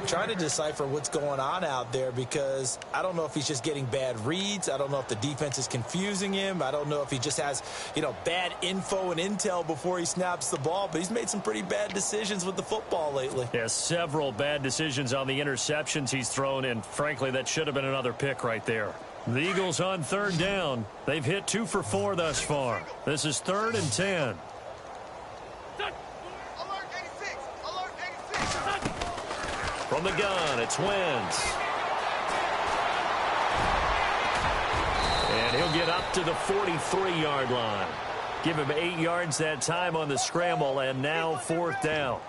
Trying to decipher what's going on out there because I don't know if he's just getting bad reads. I don't know if the defense is confusing him. I don't know if he just has, bad info and intel before he snaps the ball. But he's made some pretty bad decisions with the football lately. Yeah, several bad decisions on the interceptions he's thrown, and frankly, that should have been another pick right there. The Eagles on third down. They've hit 2 for 4 thus far. This is 3rd and 10. From the gun, it's Wentz. And he'll get up to the 43-yard line. Give him 8 yards that time on the scramble, and now 4th down.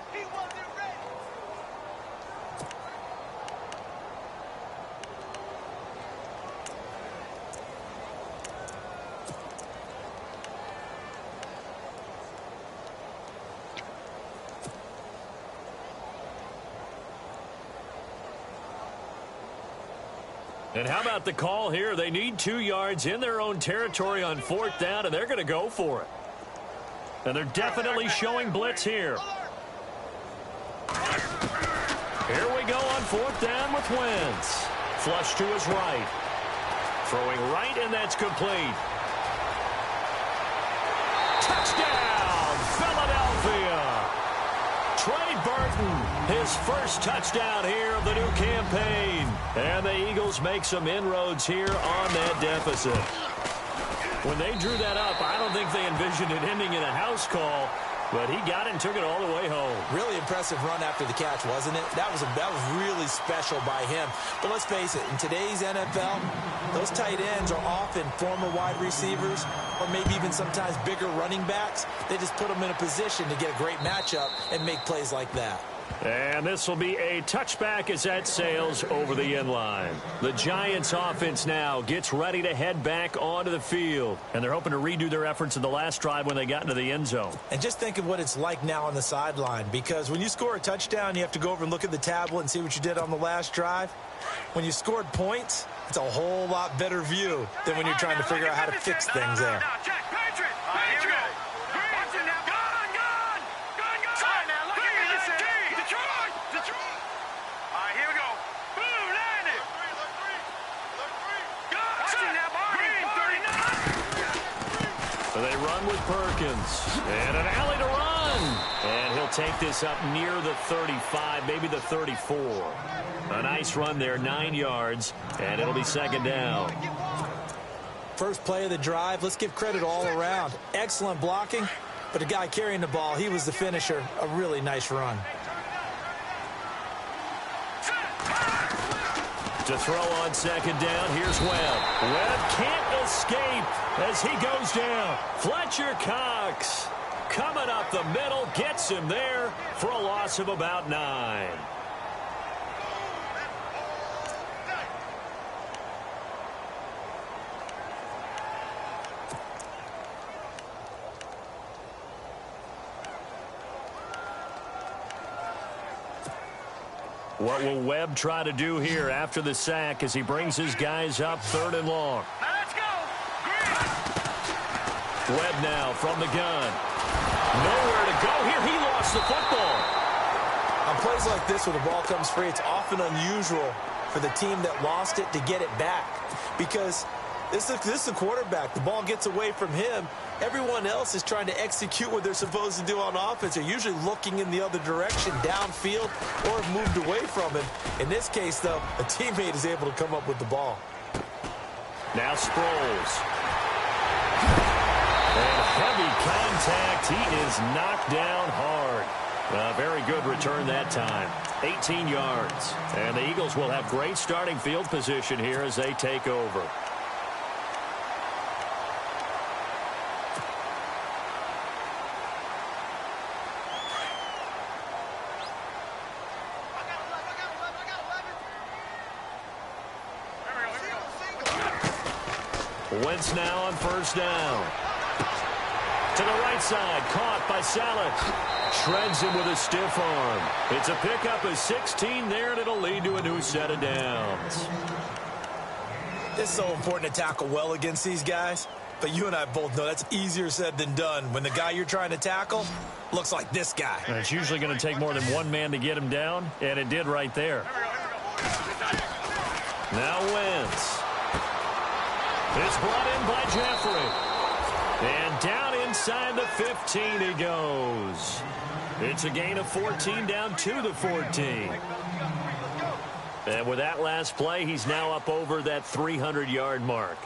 And how about the call here? They need 2 yards in their own territory on 4th down, and they're going to go for it. And they're definitely showing blitz here. Here we go on 4th down with Wentz. Flush to his right. Throwing right, and that's complete. Touchdown, Philadelphia! Trey Burton, his first touchdown here of the new campaign. And the Eagles make some inroads here on that deficit. When they drew that up, I don't think they envisioned it ending in a house call, but he got it and took it all the way home. Really impressive run after the catch, wasn't it? That was really special by him. But let's face it, in today's NFL, those tight ends are often former wide receivers or maybe even sometimes bigger running backs. They just put them in a position to get a great matchup and make plays like that. And this will be a touchback as that sails over the end line. The Giants offense now gets ready to head back onto the field. And they're hoping to redo their efforts in the last drive when they got into the end zone. And just think of what it's like now on the sideline, because when you score a touchdown, you have to go over and look at the tablet and see what you did on the last drive. When you scored points, it's a whole lot better view than when you're trying to figure out how to fix things there. They run with Perkins. And an alley to run. And he'll take this up near the 35, maybe the 34. A nice run there, 9 yards, and it'll be 2nd down. First play of the drive, let's give credit all around. Excellent blocking, but the guy carrying the ball, he was the finisher. A really nice run. To throw on 2nd down, here's Webb. Webb can't escape as he goes down. Fletcher Cox coming up the middle, gets him there for a loss of about 9. What will Webb try to do here after the sack as he brings his guys up 3rd and long? Let's go. Webb now from the gun. Nowhere to go here. He lost the football. On plays like this where the ball comes free, it's often unusual for the team that lost it to get it back, because this is the quarterback. The ball gets away from him. Everyone else is trying to execute what they're supposed to do on offense. They're usually looking in the other direction, downfield, or have moved away from him. In this case, though, a teammate is able to come up with the ball. Now Sproles. And heavy contact. He is knocked down hard. A very good return that time. 18 yards. And the Eagles will have great starting field position here as they take over. Wentz now on first down. To the right side, caught by Saleh. Shreds him with a stiff arm. It's a pickup of 16 there, and it'll lead to a new set of downs. It's so important to tackle well against these guys, but you and I both know that's easier said than done when the guy you're trying to tackle looks like this guy. And it's usually going to take more than one man to get him down, and it did right there. Now Wentz. It's brought in by Jeffrey. And down inside the 15 he goes. It's a gain of 14 down to the 14. And with that last play, he's now up over that 300-yard mark.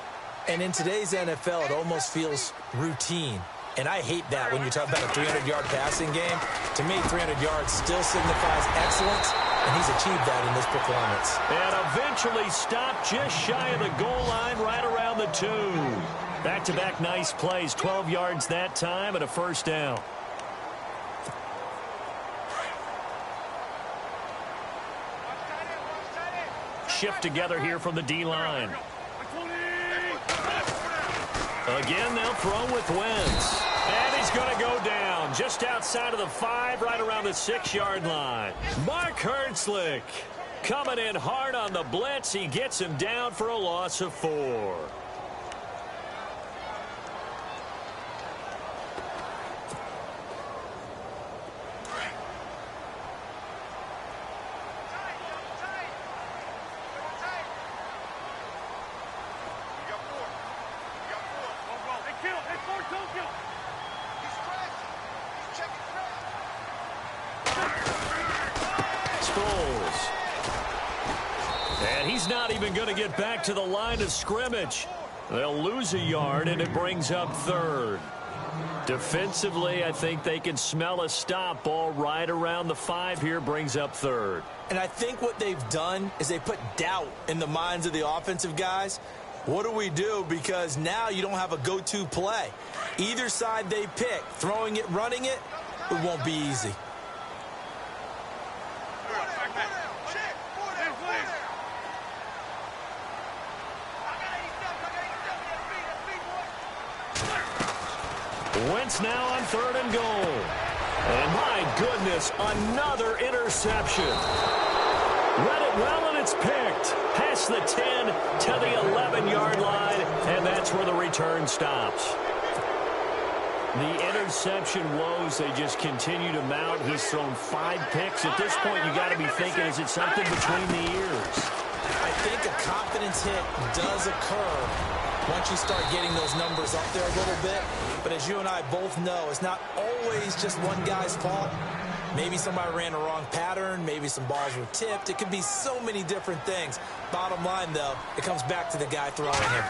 And in today's NFL, it almost feels routine. And I hate that when you talk about a 300-yard passing game. To me, 300 yards still signifies excellence, and he's achieved that in this performance. And eventually stopped just shy of the goal line right around the 2. Back-to-back nice plays, 12 yards that time and a first down. Shift together here from the D-line. Again, they'll throw with Wentz. And he's going to go down just outside of the 5, right around the 6-yard line. Mark Hertzlick coming in hard on the blitz. He gets him down for a loss of 4. And he's not even going to get back to the line of scrimmage. They'll lose a yard, and it brings up 3rd. Defensively, I think they can smell a stop ball right around the 5 here, brings up 3rd. And I think what they've done is they put doubt in the minds of the offensive guys. What do we do? Because now you don't have a go-to play. Either side they pick, throwing it, running it, it won't be easy. Wentz now on 3rd and goal. And my goodness, another interception. Read it well, and it's picked. Past the 10 to the 11-yard line, and that's where the return stops. The interception woes, they just continue to mount. He's thrown 5 picks. At this point, you got to be thinking, is it something between the ears? I think a confidence hit does occur once you start getting those numbers up there a little bit. But as you and I both know, it's not always just one guy's fault. Maybe somebody ran a wrong pattern. Maybe some balls were tipped. It could be so many different things. Bottom line, though, it comes back to the guy throwing him.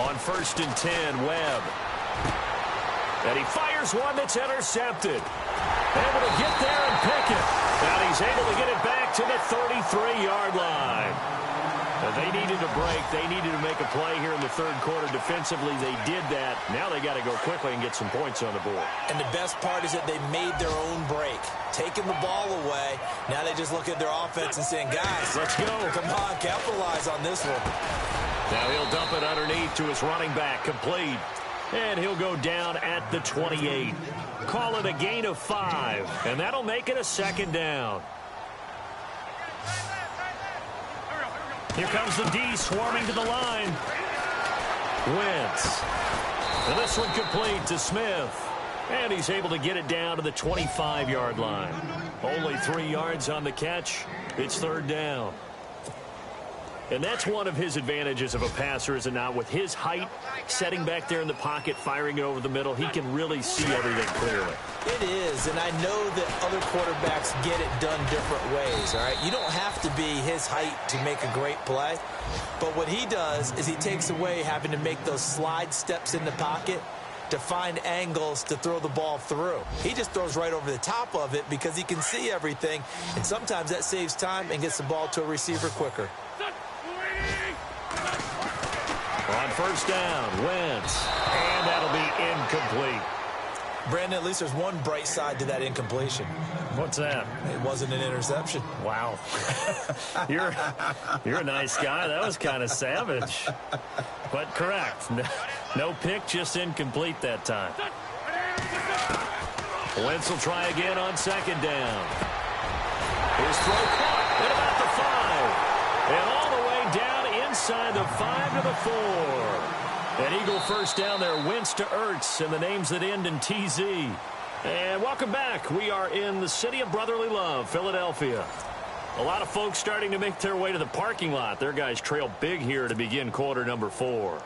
On 1st and 10, Webb. And he fires one that's intercepted. Able to get there and pick it. And he's able to get it back to the 33-yard line. They needed a break. They needed to make a play here in the 3rd quarter. Defensively, they did that. Now they got to go quickly and get some points on the board. And the best part is that they made their own break, taking the ball away. Now they just look at their offense and saying, guys, let's go. Come on, capitalize on this one. Now he'll dump it underneath to his running back, complete. And he'll go down at the 28. Call it a gain of 5, and that'll make it a 2nd down. Here comes the D swarming to the line. Wentz. And this one complete to Smith. And he's able to get it down to the 25-yard line. Only 3 yards on the catch. It's 3rd down. And that's one of his advantages of a passer, is it not? With his height, setting back there in the pocket, firing it over the middle, he can really see everything clearly. It is, and I know that other quarterbacks get it done different ways, all right? You don't have to be his height to make a great play, but what he does is he takes away having to make those slide steps in the pocket, to find angles to throw the ball through. He just throws right over the top of it because he can see everything, and sometimes that saves time and gets the ball to a receiver quicker. On first down, Wentz, and that'll be incomplete. Brandon, at least there's one bright side to that incompletion. What's that? It wasn't an interception. Wow. You're a nice guy. That was kind of savage. But correct. No pick, just incomplete that time. Wentz will try again on second down. His throw caught at about the 5. And all the way down inside the 5 to the 4. An Eagle first down there, Wentz to Ertz, and the names that end in TZ. And welcome back. We are in the city of brotherly love, Philadelphia. A lot of folks starting to make their way to the parking lot. Their guys trail big here to begin quarter number 4.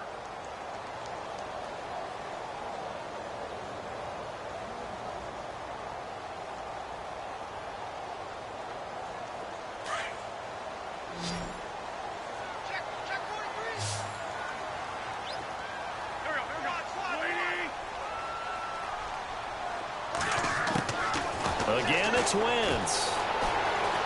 Again, it's Wentz.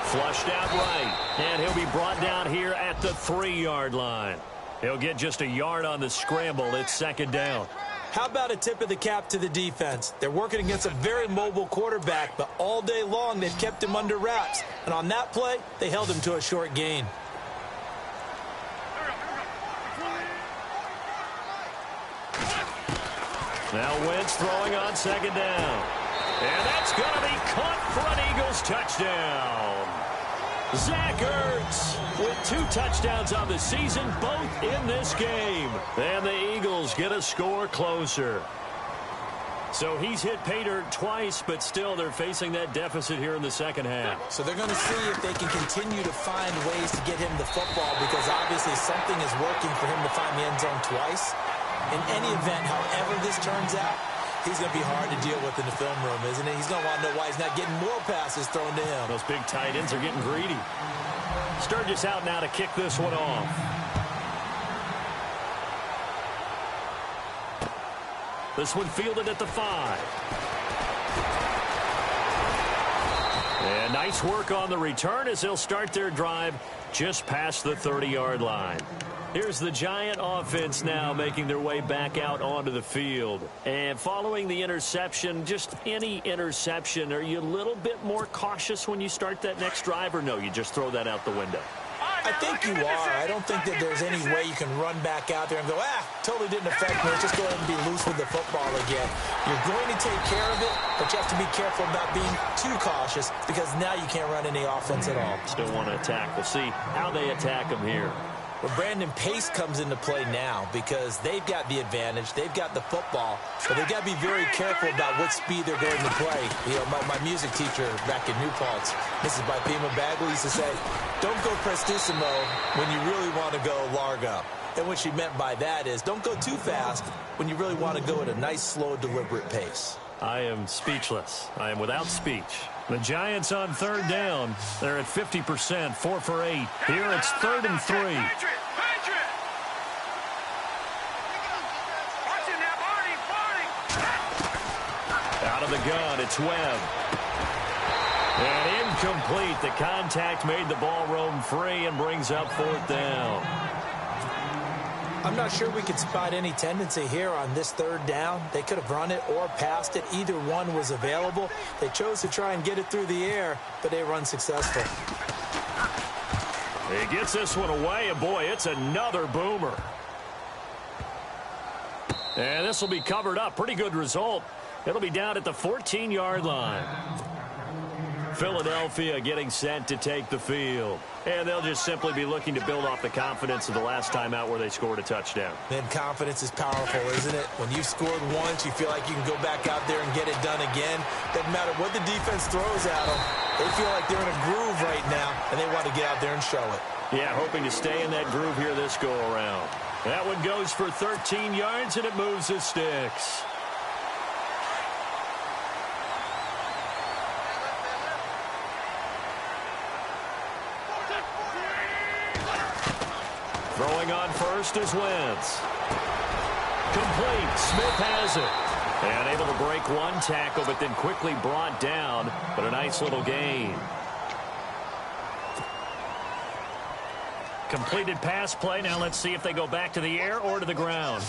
Flushed out right, and he'll be brought down here at the 3-yard line. He'll get just a yard on the scramble. It's second down. How about a tip of the cap to the defense? They're working against a very mobile quarterback, but all day long they've kept him under wraps. And on that play, they held him to a short gain. Now Wentz throwing on second down. And that's going to be caught for an Eagles touchdown. Zach Ertz with 2 touchdowns on the season, both in this game. And the Eagles get a score closer. So he's hit pay dirt twice, but still they're facing that deficit here in the second half. So they're going to see if they can continue to find ways to get him the football, because obviously something is working for him to find the end zone twice. In any event, however this turns out, he's going to be hard to deal with in the film room, isn't it? He's going to want to know why he's not getting more passes thrown to him. Those big tight ends are getting greedy. Sturgis out now to kick this one off. This one fielded at the 5. And nice work on the return as they'll start their drive just past the 30-yard line. Here's the Giant offense now making their way back out onto the field. And following the interception, just any interception, are you a little bit more cautious when you start that next drive, or no, you just throw that out the window? I think you are. I don't think that there's any way you can run back out there and go, totally didn't affect me. Let's just go ahead and be loose with the football again. You're going to take care of it, but you have to be careful about being too cautious, because now you can't run any offense at all. Still want to attack. We'll see how they attack them here. Well, Brandon, pace comes into play now because they've got the advantage. They've got the football, but they've got to be very careful about what speed they're going to play. You know, my music teacher back in New Paltz, Mrs. Bipema Bagley, used to say, don't go prestissimo when you really want to go largo. And what she meant by that is don't go too fast when you really want to go at a nice, slow, deliberate pace. I am speechless. I am without speech. The Giants on third down. They're at 50%, 4 for 8. Here it's 3rd and 3. Out of the gun, it's Webb. And incomplete. The contact made the ball roam free and brings up 4th down. I'm not sure we could spot any tendency here on this 3rd down. They could have run it or passed it. Either one was available. They chose to try and get it through the air, but they run successful. He gets this one away, and boy, it's another boomer. And this will be covered up. Pretty good result. It'll be down at the 14-yard line. Philadelphia getting set to take the field. And they'll just simply be looking to build off the confidence of the last time out where they scored a touchdown. Then confidence is powerful, isn't it? When you've scored once, you feel like you can go back out there and get it done again. Doesn't matter what the defense throws at them. They feel like they're in a groove right now, and they want to get out there and show it. Yeah, hoping to stay in that groove here this go-around. That one goes for 13 yards, and it moves the sticks. Throwing on first is Wentz. Complete. Smith has it. And able to break one tackle, but then quickly brought down. But a nice little gain. Completed pass play. Now let's see if they go back to the air or to the ground.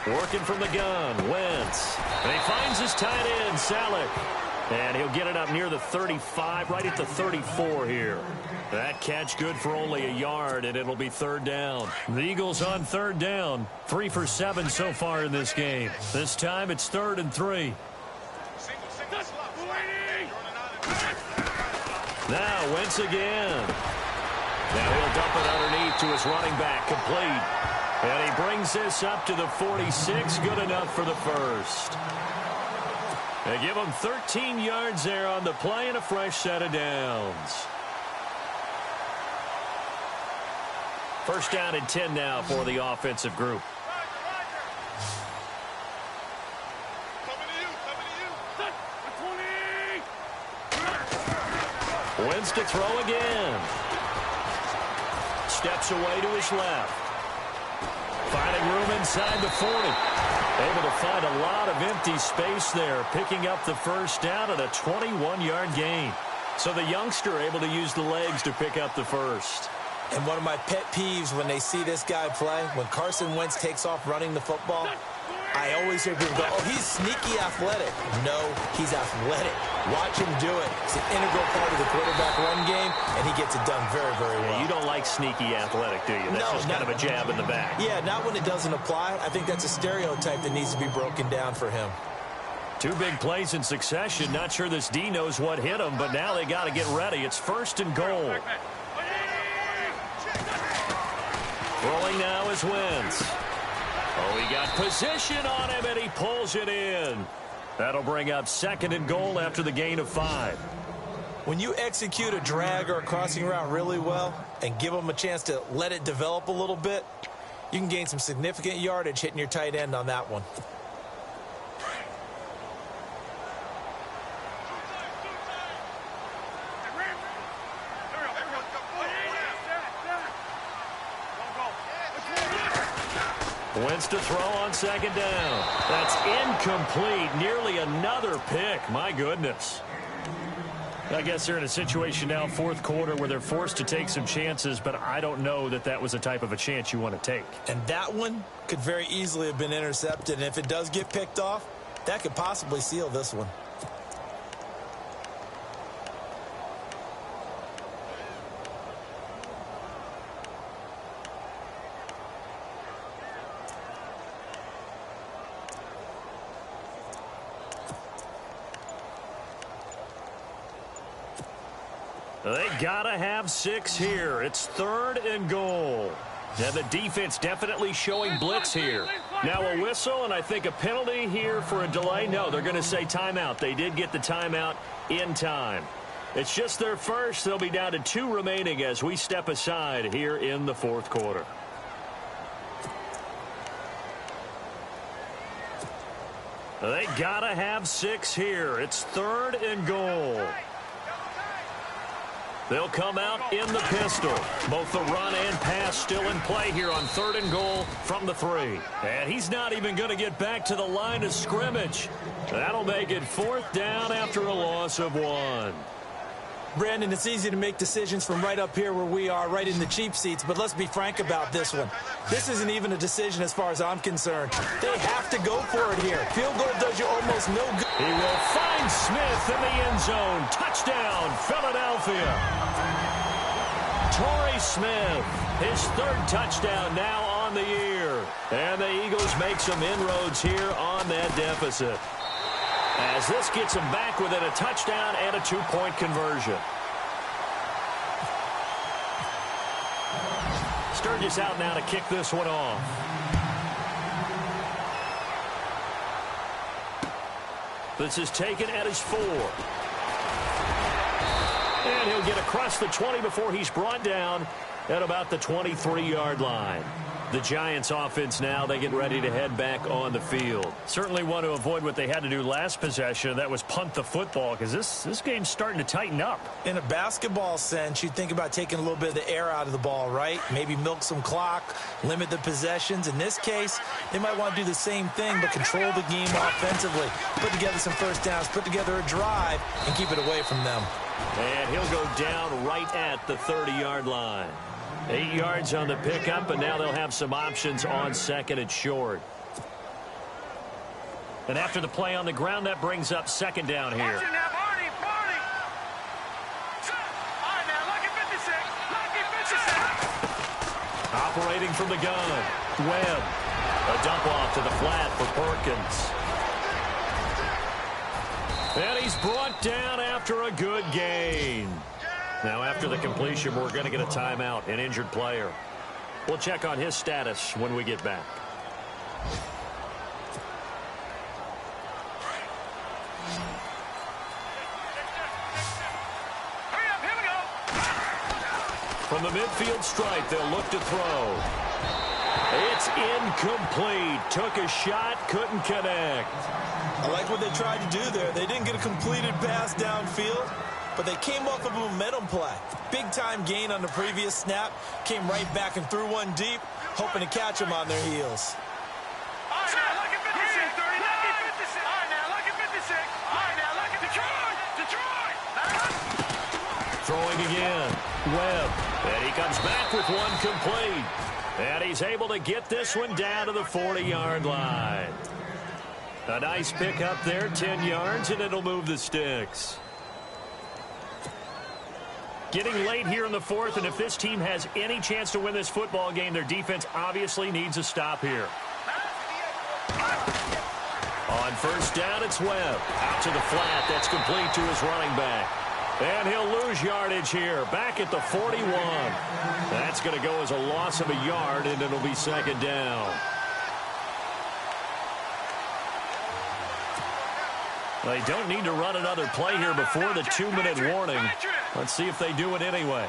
Working from the gun, Wentz. And he finds his tight end, Salek. And he'll get it up near the 35, right at the 34 here. That catch good for only a yard, and it'll be third down. The Eagles on third down. 3 for 7 so far in this game. This time it's 3rd and 3. Now Wentz again. Now he'll dump it underneath to his running back, complete. And he brings this up to the 46, good enough for the first. They give him 13 yards there on the play and a fresh set of downs. First down and 10 now for the offensive group. Wentz to throw again. Steps away to his left. Finding room inside the 40. Able to find a lot of empty space there, picking up the first down at a 21-yard gain. So the youngster able to use the legs to pick up the first. And one of my pet peeves when they see this guy play, when Carson Wentz takes off running the football, I always hear people go, oh, he's sneaky athletic. No, he's athletic. Watch him do it. It's an integral part of the quarterback run game, and he gets it done very, very well. You don't like sneaky athletic, do you? That's just kind of a jab in the back. Yeah, not when it doesn't apply. I think that's a stereotype that needs to be broken down for him. 2 big plays in succession. Not sure this D knows what hit him, but now they got to get ready. It's 1st and goal. Throwing now is Wentz. Oh, he got position on him, and he pulls it in. That'll bring up 2nd and goal after the gain of 5. When you execute a drag or a crossing route really well and give them a chance to let it develop a little bit, you can gain some significant yardage hitting your tight end on that one. Wentz to throw on 2nd down. That's incomplete. Nearly another pick. My goodness. I guess they're in a situation now, 4th quarter, where they're forced to take some chances, but I don't know that that was the type of a chance you want to take. And that one could very easily have been intercepted, and if it does get picked off, that could possibly seal this one. They gotta have 6 here. It's 3rd and goal. And the defense definitely showing blitz here. Now a whistle, and I think a penalty here for a delay. No, they're going to say timeout. They did get the timeout in time. It's just their first. They'll be down to 2 remaining as we step aside here in the 4th quarter. They gotta have 6 here. It's 3rd and goal. They'll come out in the pistol. Both the run and pass still in play here on 3rd and goal from the 3. And he's not even going to get back to the line of scrimmage. That'll make it 4th down after a loss of 1. Brandon, it's easy to make decisions from right up here where we are, right in the cheap seats, but let's be frank about this one. This isn't even a decision as far as I'm concerned. They have to go for it here. Field goal does you almost no good. He will find Smith in the end zone. Touchdown, Philadelphia. Torrey Smith, his 3rd touchdown now on the year. And the Eagles make some inroads here on that deficit, as this gets them back within a touchdown and a 2-point conversion. Sturgis out now to kick this one off. This is taken at his 4. And he'll get across the 20 before he's brought down at about the 23-yard line. The Giants offense now, they get ready to head back on the field. Certainly want to avoid what they had to do last possession. That was punt the football, because this game's starting to tighten up. In a basketball sense, you think about taking a little bit of the air out of the ball, right? Maybe milk some clock, limit the possessions. In this case, they might want to do the same thing, but control the game offensively. Put together some first downs, put together a drive, and keep it away from them. And he'll go down right at the 30-yard line. 8 yards on the pickup, and now they'll have some options on second and short. And after the play on the ground, that brings up second down here. Operating from the gun, Webb. A dump off to the flat for Perkins. And he's brought down after a good gain. Now, after the completion, we're going to get a timeout, an injured player. We'll check on his status when we get back. From the midfield stripe, they'll look to throw. It's incomplete. Took a shot, couldn't connect. I like what they tried to do there. They didn't get a completed pass downfield, but they came off of a momentum play. Big-time gain on the previous snap. Came right back and threw one deep, hoping to catch them on their heels. Throwing again. Webb. And he comes back with one complete. And he's able to get this one down to the 40-yard line. A nice pick up there, 10 yards, and it'll move the sticks. Getting late here in the fourth, and if this team has any chance to win this football game, their defense obviously needs a stop here. On first down, it's Webb. Out to the flat. That's complete to his running back. And he'll lose yardage here. Back at the 41. That's going to go as a loss of a yard, and it'll be second down. They don't need to run another play here before the 2-minute warning. Let's see if they do it anyway.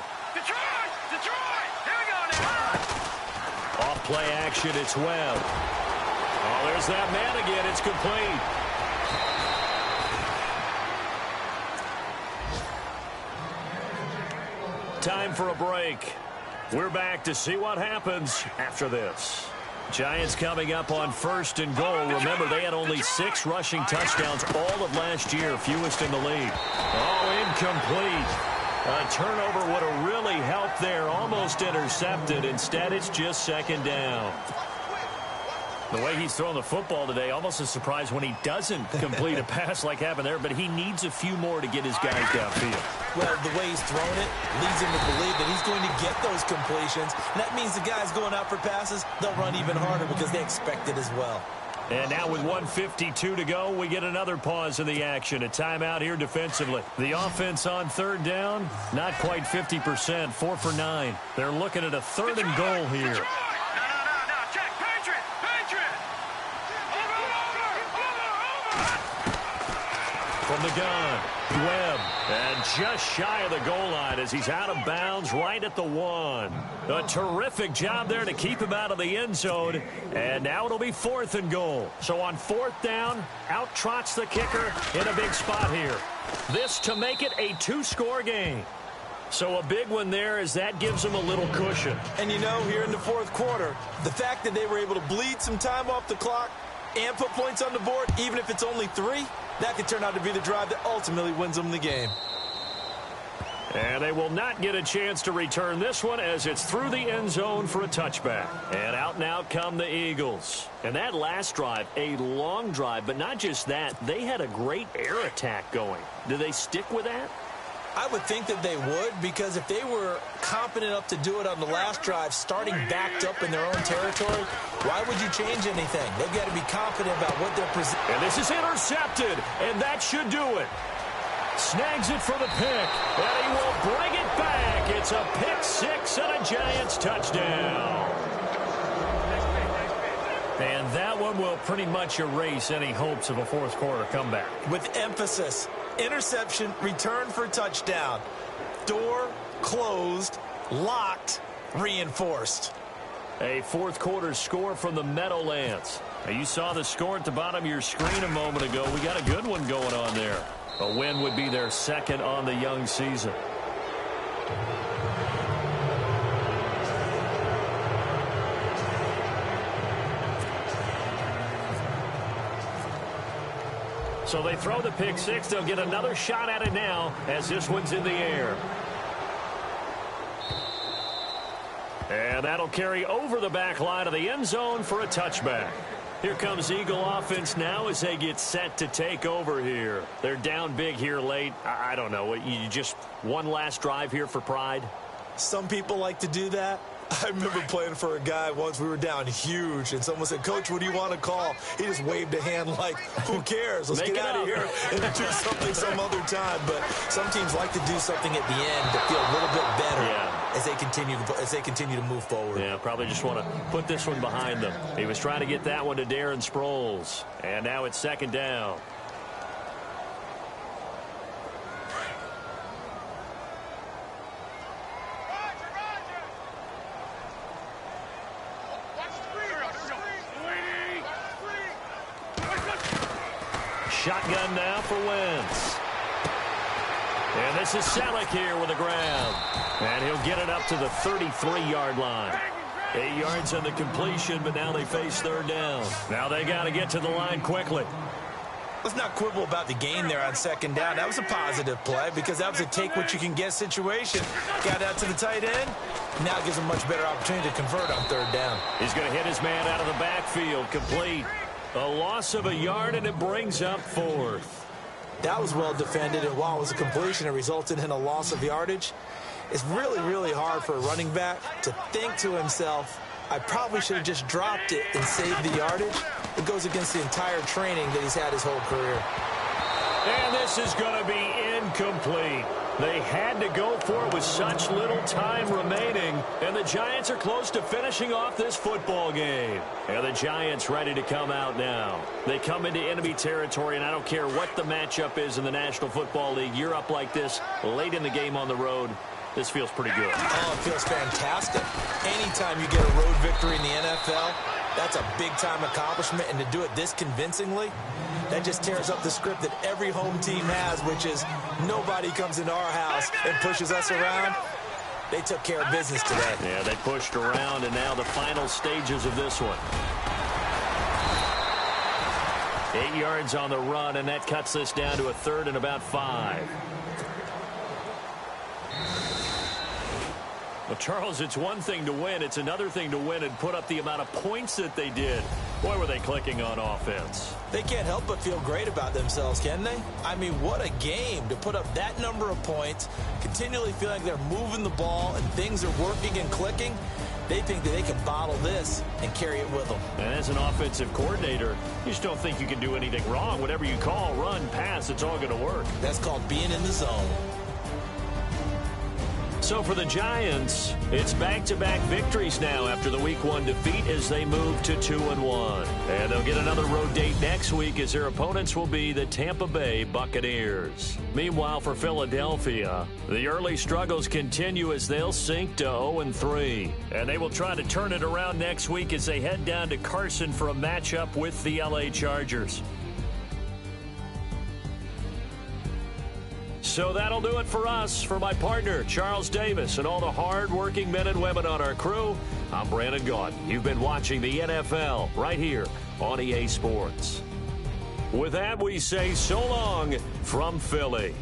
Off play action, it's Webb. Oh, there's that man again. It's complete. Time for a break. We're back to see what happens after this. Giants coming up on first and goal. Remember, they had only 6 rushing touchdowns all of last year, fewest in the league. Oh, incomplete. A turnover would have really helped there. Almost intercepted. Instead, it's just second down. The way he's throwing the football today, almost a surprise when he doesn't complete a pass like happened there, but he needs a few more to get his guys downfield. Well, the way he's thrown it leads him to believe that he's going to get those completions. And that means the guys going out for passes, they'll run even harder because they expect it as well. And now with 1:52 to go, we get another pause in the action. A timeout here defensively. The offense on third down, not quite 50%, 4 for 9. They're looking at a third and goal here. From the gun, Webb, and just shy of the goal line as he's out of bounds right at the 1. A terrific job there to keep him out of the end zone, and now it'll be 4th and goal. So on 4th down, out trots the kicker in a big spot here. This to make it a 2-score game. So a big one there as that gives them a little cushion. And you know, here in the 4th quarter, the fact that they were able to bleed some time off the clock and put points on the board, even if it's only 3, that could turn out to be the drive that ultimately wins them the game. And they will not get a chance to return this one as it's through the end zone for a touchback. And out come the Eagles. And that last drive, a long drive, but not just that, they had a great air attack going. Do they stick with that? I would think that they would, because if they were confident enough to do it on the last drive, starting backed up in their own territory, why would you change anything? They've got to be confident about what they're presenting. And this is intercepted, and that should do it. Snags it for the pick, and he will bring it back. It's a pick 6 and a Giants touchdown. And that one will pretty much erase any hopes of a 4th quarter comeback. With emphasis. Interception, return for touchdown. Door closed, locked, reinforced. A fourth quarter score from the Meadowlands. Now, you saw the score at the bottom of your screen a moment ago. We got a good one going on there. A win would be their second on the young season. So they throw the pick six. They'll get another shot at it now as this one's in the air. And that'll carry over the back line of the end zone for a touchback. Here comes Eagle offense now as they get set to take over here. They're down big here late. I don't know. You just one last drive here for pride? Some people like to do that. I remember playing for a guy once. We were down huge, and someone said, "Coach, what do you want to call?" He just waved a hand like, who cares? Let's get out of here and do something some other time. But some teams like to do something at the end to feel a little bit better as they continue to move forward. Yeah, probably just want to put this one behind them. He was trying to get that one to Darren Sproles, and now it's second down. Shotgun now for Wentz. And this is Selleck here with the ground. And he'll get it up to the 33-yard line. 8 yards on the completion, but now they face third down. Now they got to get to the line quickly. Let's not quibble about the gain there on second down. That was a positive play because that was a take-what-you-can-get situation. Got out to the tight end. Now it gives him a much better opportunity to convert on third down. He's going to hit his man out of the backfield. Complete. A loss of a yard, and it brings up fourth. That was well defended, and while it was a completion, it resulted in a loss of yardage. It's really, really hard for a running back to think to himself, I probably should have just dropped it and saved the yardage. It goes against the entire training that he's had his whole career. And this is going to be incomplete. They had to go for it with such little time remaining, and the Giants are close to finishing off this football game. And the Giants ready to come out now. They come into enemy territory, and I don't care what the matchup is in the National Football League. You're up like this late in the game on the road. This feels pretty good. Oh, it feels fantastic. Anytime you get a road victory in the NFL, that's a big-time accomplishment, and to do it this convincingly, that just tears up the script that every home team has, which is nobody comes into our house and pushes us around. They took care of business today. Yeah, they pushed around, and now the final stages of this one. 8 yards on the run, and that cuts this down to a third and about 5. Well, Charles, it's one thing to win. It's another thing to win and put up the amount of points that they did. Boy, were they clicking on offense. They can't help but feel great about themselves, can they? I mean, what a game to put up that number of points, continually feel like they're moving the ball and things are working and clicking. They think that they can bottle this and carry it with them. And as an offensive coordinator, you just don't think you can do anything wrong. Whatever you call, run, pass, it's all going to work. That's called being in the zone. So for the Giants, it's back-to-back victories now after the Week 1 defeat as they move to 2-1. And they'll get another road date next week as their opponents will be the Tampa Bay Buccaneers. Meanwhile, for Philadelphia, the early struggles continue as they'll sink to 0-3. And they will try to turn it around next week as they head down to Carson for a matchup with the LA Chargers. So that'll do it for us. For my partner, Charles Davis, and all the hard-working men and women on our crew, I'm Brandon Gaudin. You've been watching the NFL right here on EA Sports. With that, we say so long from Philly.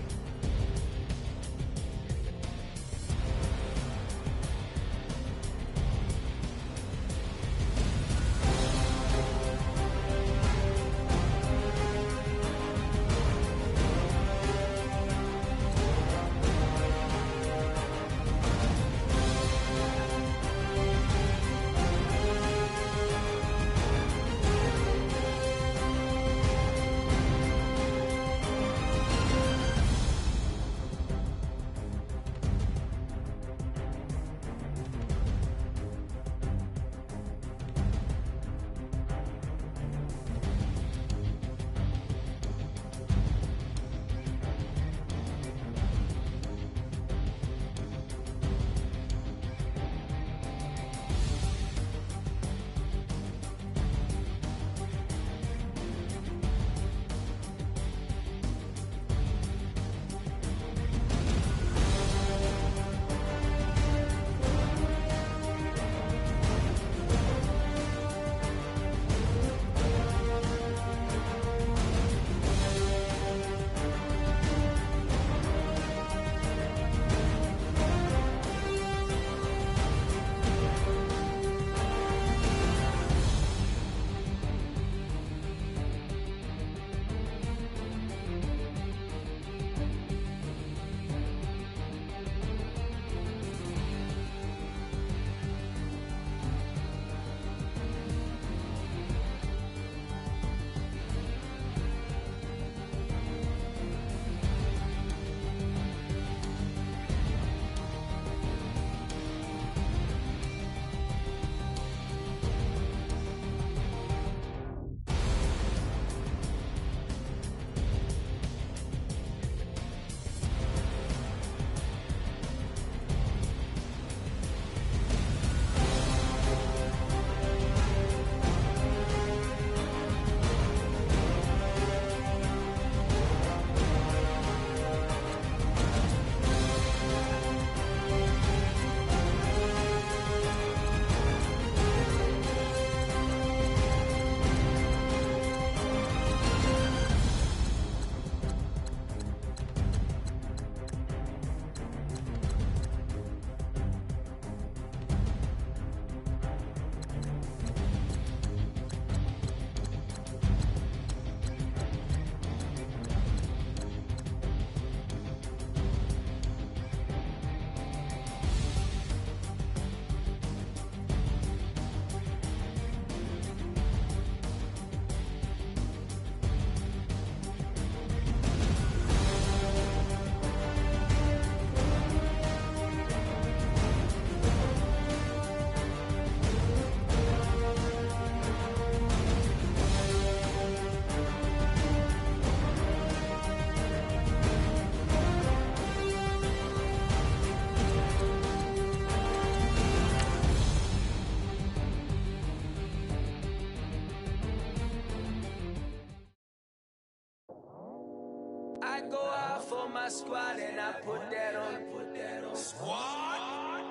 go out for my squad and I put that on. Squad.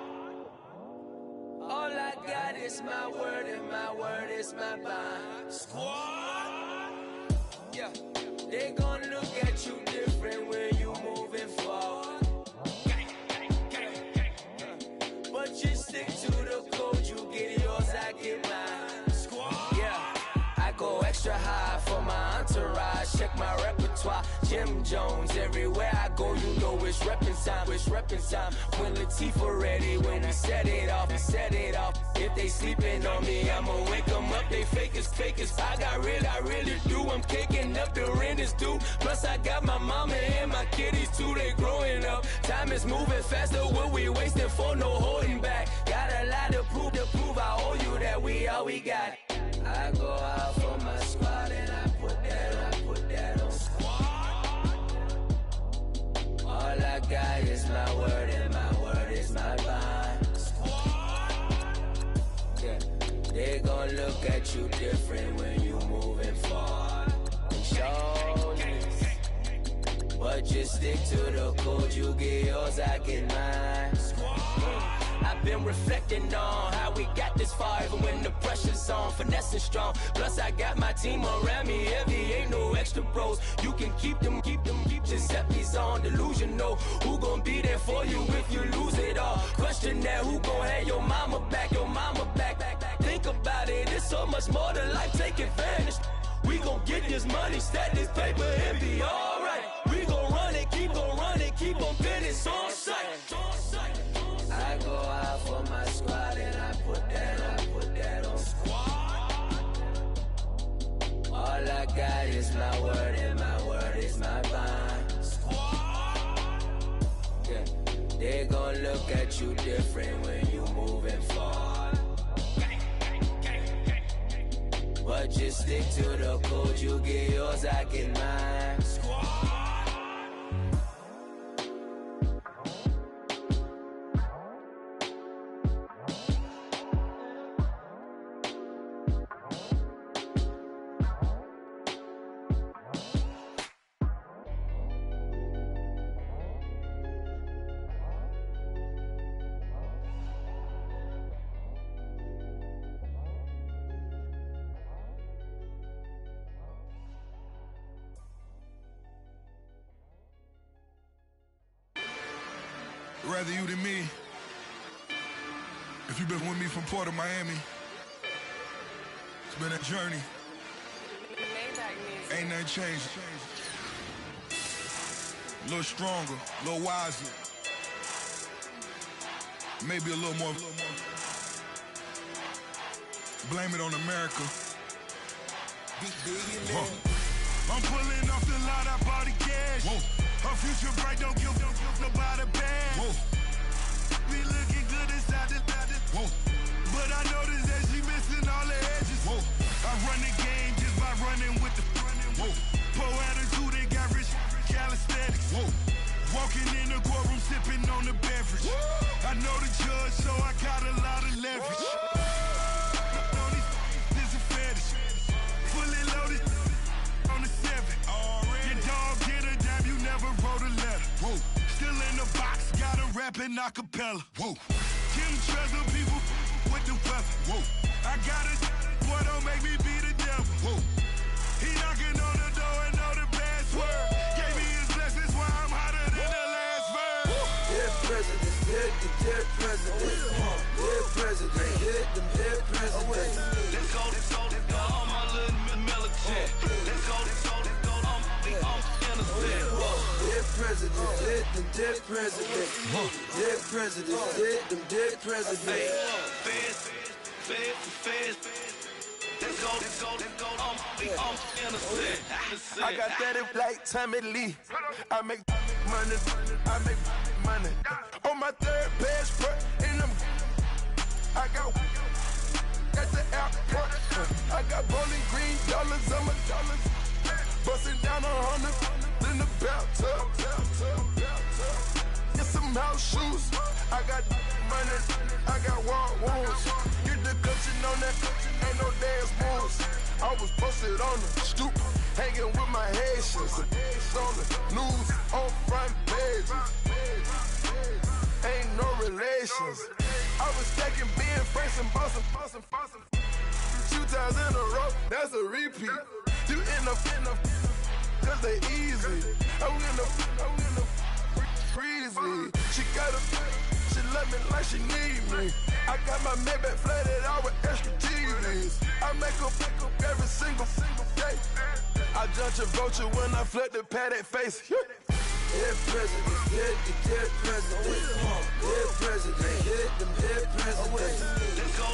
All I got is my word and my word is my bond. Squad. Yeah, they gon' look at you different when you moving forward. But you stick to the code, you get yours, I get mine. Squad. Yeah, I go extra high for my entourage. Check my repertoire, Jim Jones. Everywhere I go, you know it's reppin' time. It's reppin' time. When Latifah ready, when we set it off, we set it off. If they sleeping on me, I'ma wake them up. They fakers. I really do. I'm caking up, the rent is due. Plus I got my mama and my kiddies too. They growing up. Time is moving faster. What we wasting for? No holding back. Got a lot to prove. I owe you that we all we got. I go out for my squad and I put that on. Squad. All I got is my word and my word is my bond. Squad. Yeah, they gon' look at you different when you moving forward. And show this, but just stick to the code. You get yours, I get mine. I've been reflecting on how we got this far, even when the pressure's on, finessing strong. Plus I got my team around me heavy, ain't no extra bros. You can keep them. Giuseppe's on delusional. Who gon' be there for you if you lose it all? Question that, who gon' have your mama back? Think about it, it's so much more to life, take advantage. We gon' get this money, stack this paper and be alright. We gon' run it, keep on finish on sight. I go out for my squad and I put that on. Squad. All I got is my word and my word is my bond. Squad. Yeah, they gon' look at you different when you moving forward. But just stick to the code, you get yours, I get mine. Squad. Rather you than me. If you've been with me from Port of Miami, it's been a journey. Ain't nothing changed. A little stronger, a little wiser. Maybe a little more. Blame it on America. I'm pulling off the lot, I bought the cash. Whoa. Her future bright, don't give nobody bad. Whoa. Be looking good inside the whoa. But I noticed that she missing all the edges. Whoa. I run the game just by running with the whoa. Poor attitude, they got rich calisthenics. Whoa. Walking in the courtroom, sipping on the beverage. Whoa. I know the judge, so I got a lot of leverage. This is a fetish. Fully loaded on the 7. Your dog get a dime, you never wrote a letter. Whoa. Still in the box, gotta rap in acapella. Whoa. Kim Treasure, people with the weapon. Whoa. I got a boy, don't make me be the devil. Whoa. He knocking on the door and know the password. Gave me his blessings while I'm hotter than the last verse. Dead president, dead president. Dead president, dead president. Let's go, all my little militant. Let's go, I'm innocent. Dead president, dead president. Dead president, dead president. Feds. Let's go, I'm innocent. I got that like Tommy Lee. I make money. On my third best foot in them. I got the airport. I got bowling green dollars on my dollars. Busting down 100 in the bathtub. Get some house shoes. I got money. I got war wounds. Get the coaching on that. Ain't no dance moves. I was posted on the stoop. hanging with my Haitians. On the news, on front pages. Ain't no relations. I was stacking being friends and bustin'. 2 times in a row, that's a repeat. You in the cause they easy. I'm in the freezy. She love me like she need me. I got my Maybach flooded out with extra TVs. I make up every single day. I judge a vulture when I flip the paddock face. Dead president, dead president, dead president, hit them dead president. Let's go,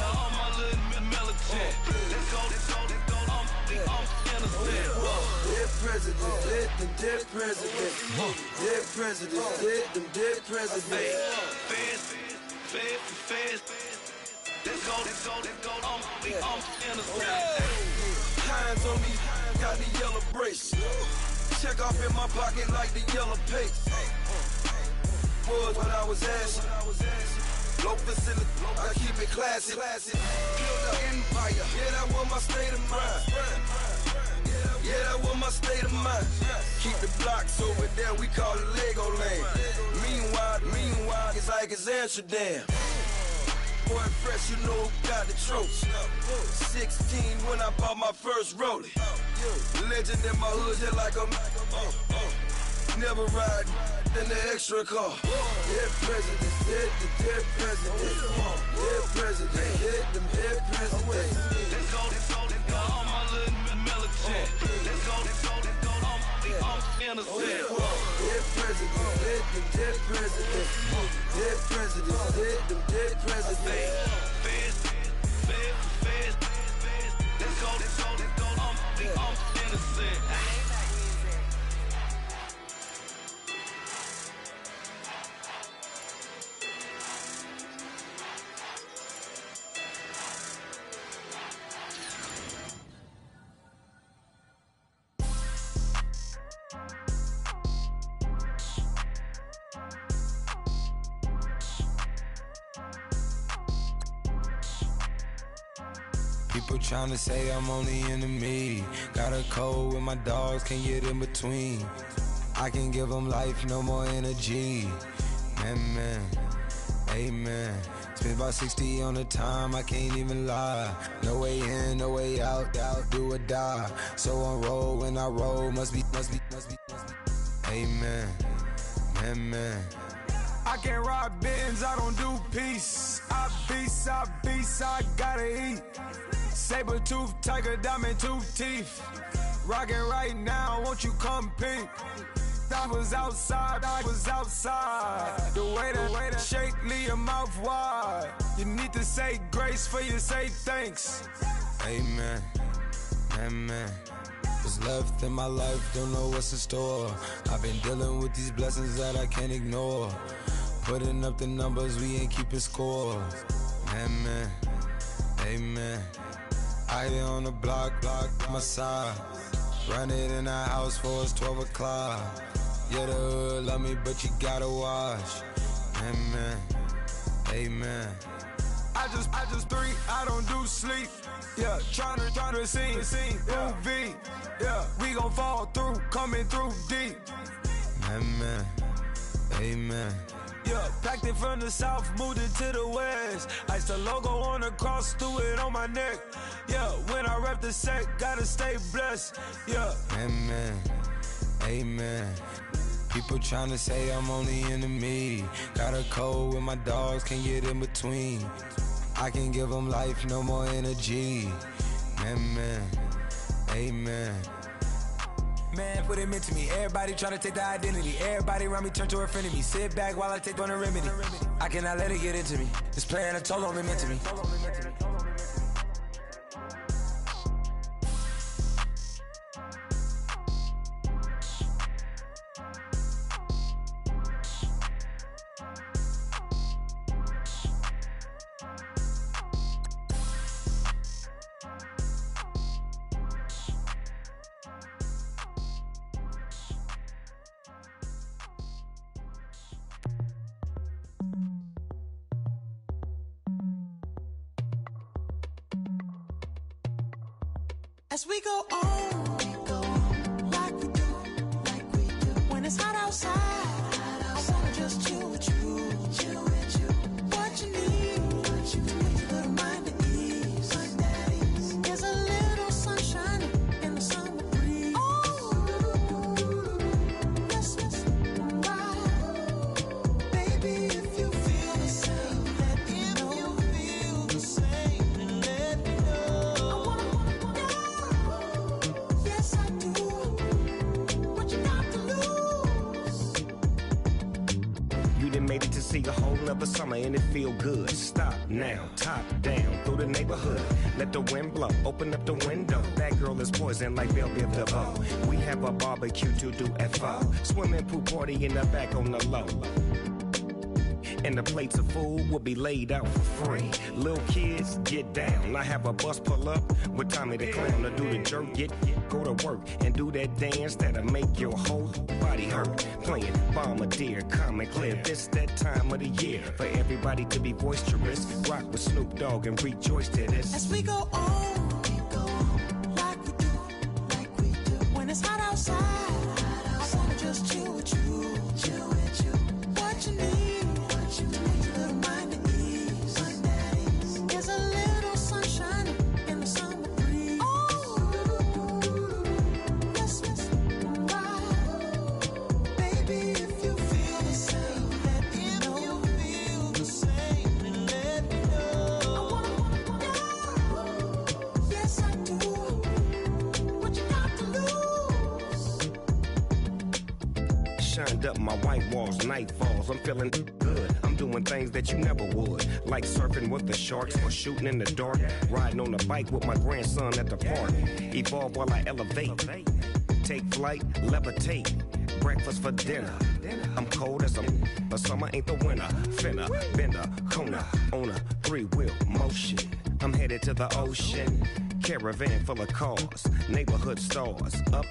all my little militant. Let's go, I'm innocent. Dead president, dead president, dead president, dead president. Fast. Let's go, I'm innocent. Hands on me, got the yellow brace. Check off in my pocket like the yellow paste. Was what I was asking. Low facility, I keep it classy. Build an empire, yeah, that was my state of mind. Yeah, that was my state of mind. Keep the blocks over there, we call it Lego land. Meanwhile, it's like it's Amsterdam. Boy fresh, you know who got the tropes. 16 when I bought my first rollie. Legend in my hood, hit like a never ride in the extra car. Dead president, dead president, dead president, hit them dead president. Let's go, all my little militant. Let's go, I'm innocent. Dead president, dead president, dead president, dead president. Fast. Let's go, I'm innocent. People tryna say I'm on the enemy. Got a code with my dogs, can't get in between. I can give them life, no more energy. Amen, amen. Spent about 60 on the time, I can't even lie. No way in, no way out, do or die. So on roll, when I roll, must be. Amen, amen. I can't ride Benz, I don't do peace. I beast, I gotta eat. Saber tooth, tiger, diamond tooth teeth. Rockin' right now, won't you come peek? I was outside. The way that shake, leave your mouth wide. You need to say grace for you say thanks. Amen, amen. What's left in my life, don't know what's in store. I've been dealing with these blessings that I can't ignore. Putting up the numbers, we ain't keeping score. Amen, amen. I be on the block, my side. Run it in the house for us 12 o'clock. Yeah, the hood love me, but you gotta watch. Amen, amen. I just three, I don't do sleep. Yeah, tryna see movie. Yeah, we gon' fall through, coming through deep. Amen, amen. Yeah, packed it from the south, moved it to the west. Iced the logo on the cross, threw it on my neck. Yeah, when I rep the set, gotta stay blessed. Yeah. Amen, amen. People tryna say I'm on the enemy. Got a code with my dogs, can't get in between. I can give them life, no more energy. Amen, amen. Man, what it meant to me. Everybody trying to take the identity. Everybody around me turn to a friend of me. Sit back while I take on a remedy. I cannot let it get into me. This playing a toll on me meant to me. As we go on the summer and it feel good. Stop now, top down through the neighborhood. Let the wind blow, open up the window. That girl is poison like Velvet DeVoe. We have a barbecue to do at 4. Swimming pool party in the back on the low. And the plates of food will be laid out for free. Little kids, get down. I have a bus pull up with Tommy the Clown to do the jerk. Go to work and do that dance that'll make your whole body hurt. Playing Bombardier, calm and clear. This that time of the year for everybody to be boisterous. Rock with Snoop Dogg and rejoice to this. As we go on, like we do. When it's hot outside, I wanna just chill with you. What you need. Up my white walls, night falls, I'm feeling good. I'm doing things that you never would, like surfing with the sharks or shooting in the dark, riding on a bike with my grandson at the park. Evolve while I elevate, take flight, levitate, breakfast for dinner. I'm cold as but summer ain't the winter. Finna, bender, Kona, on a 3-wheel motion. I'm headed to the ocean, caravan full of cars, neighborhood stars, up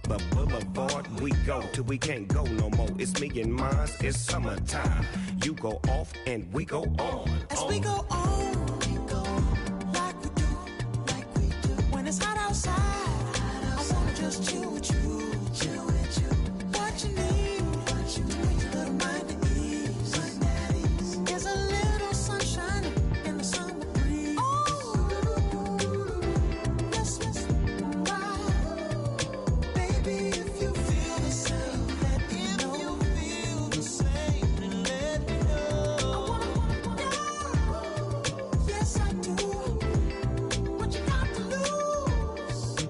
the boulevard we go till we can't go no more. It's me and mine, it's summertime. You go off and we go on. As we go on, like we do. When it's hot outside, I wanna just chill with you. What you need, a little mind at ease. There's a little sunshine in the summer breeze. Yes, baby, if you feel the same, let me know. I wanna go. Yes, I do. What you got to lose?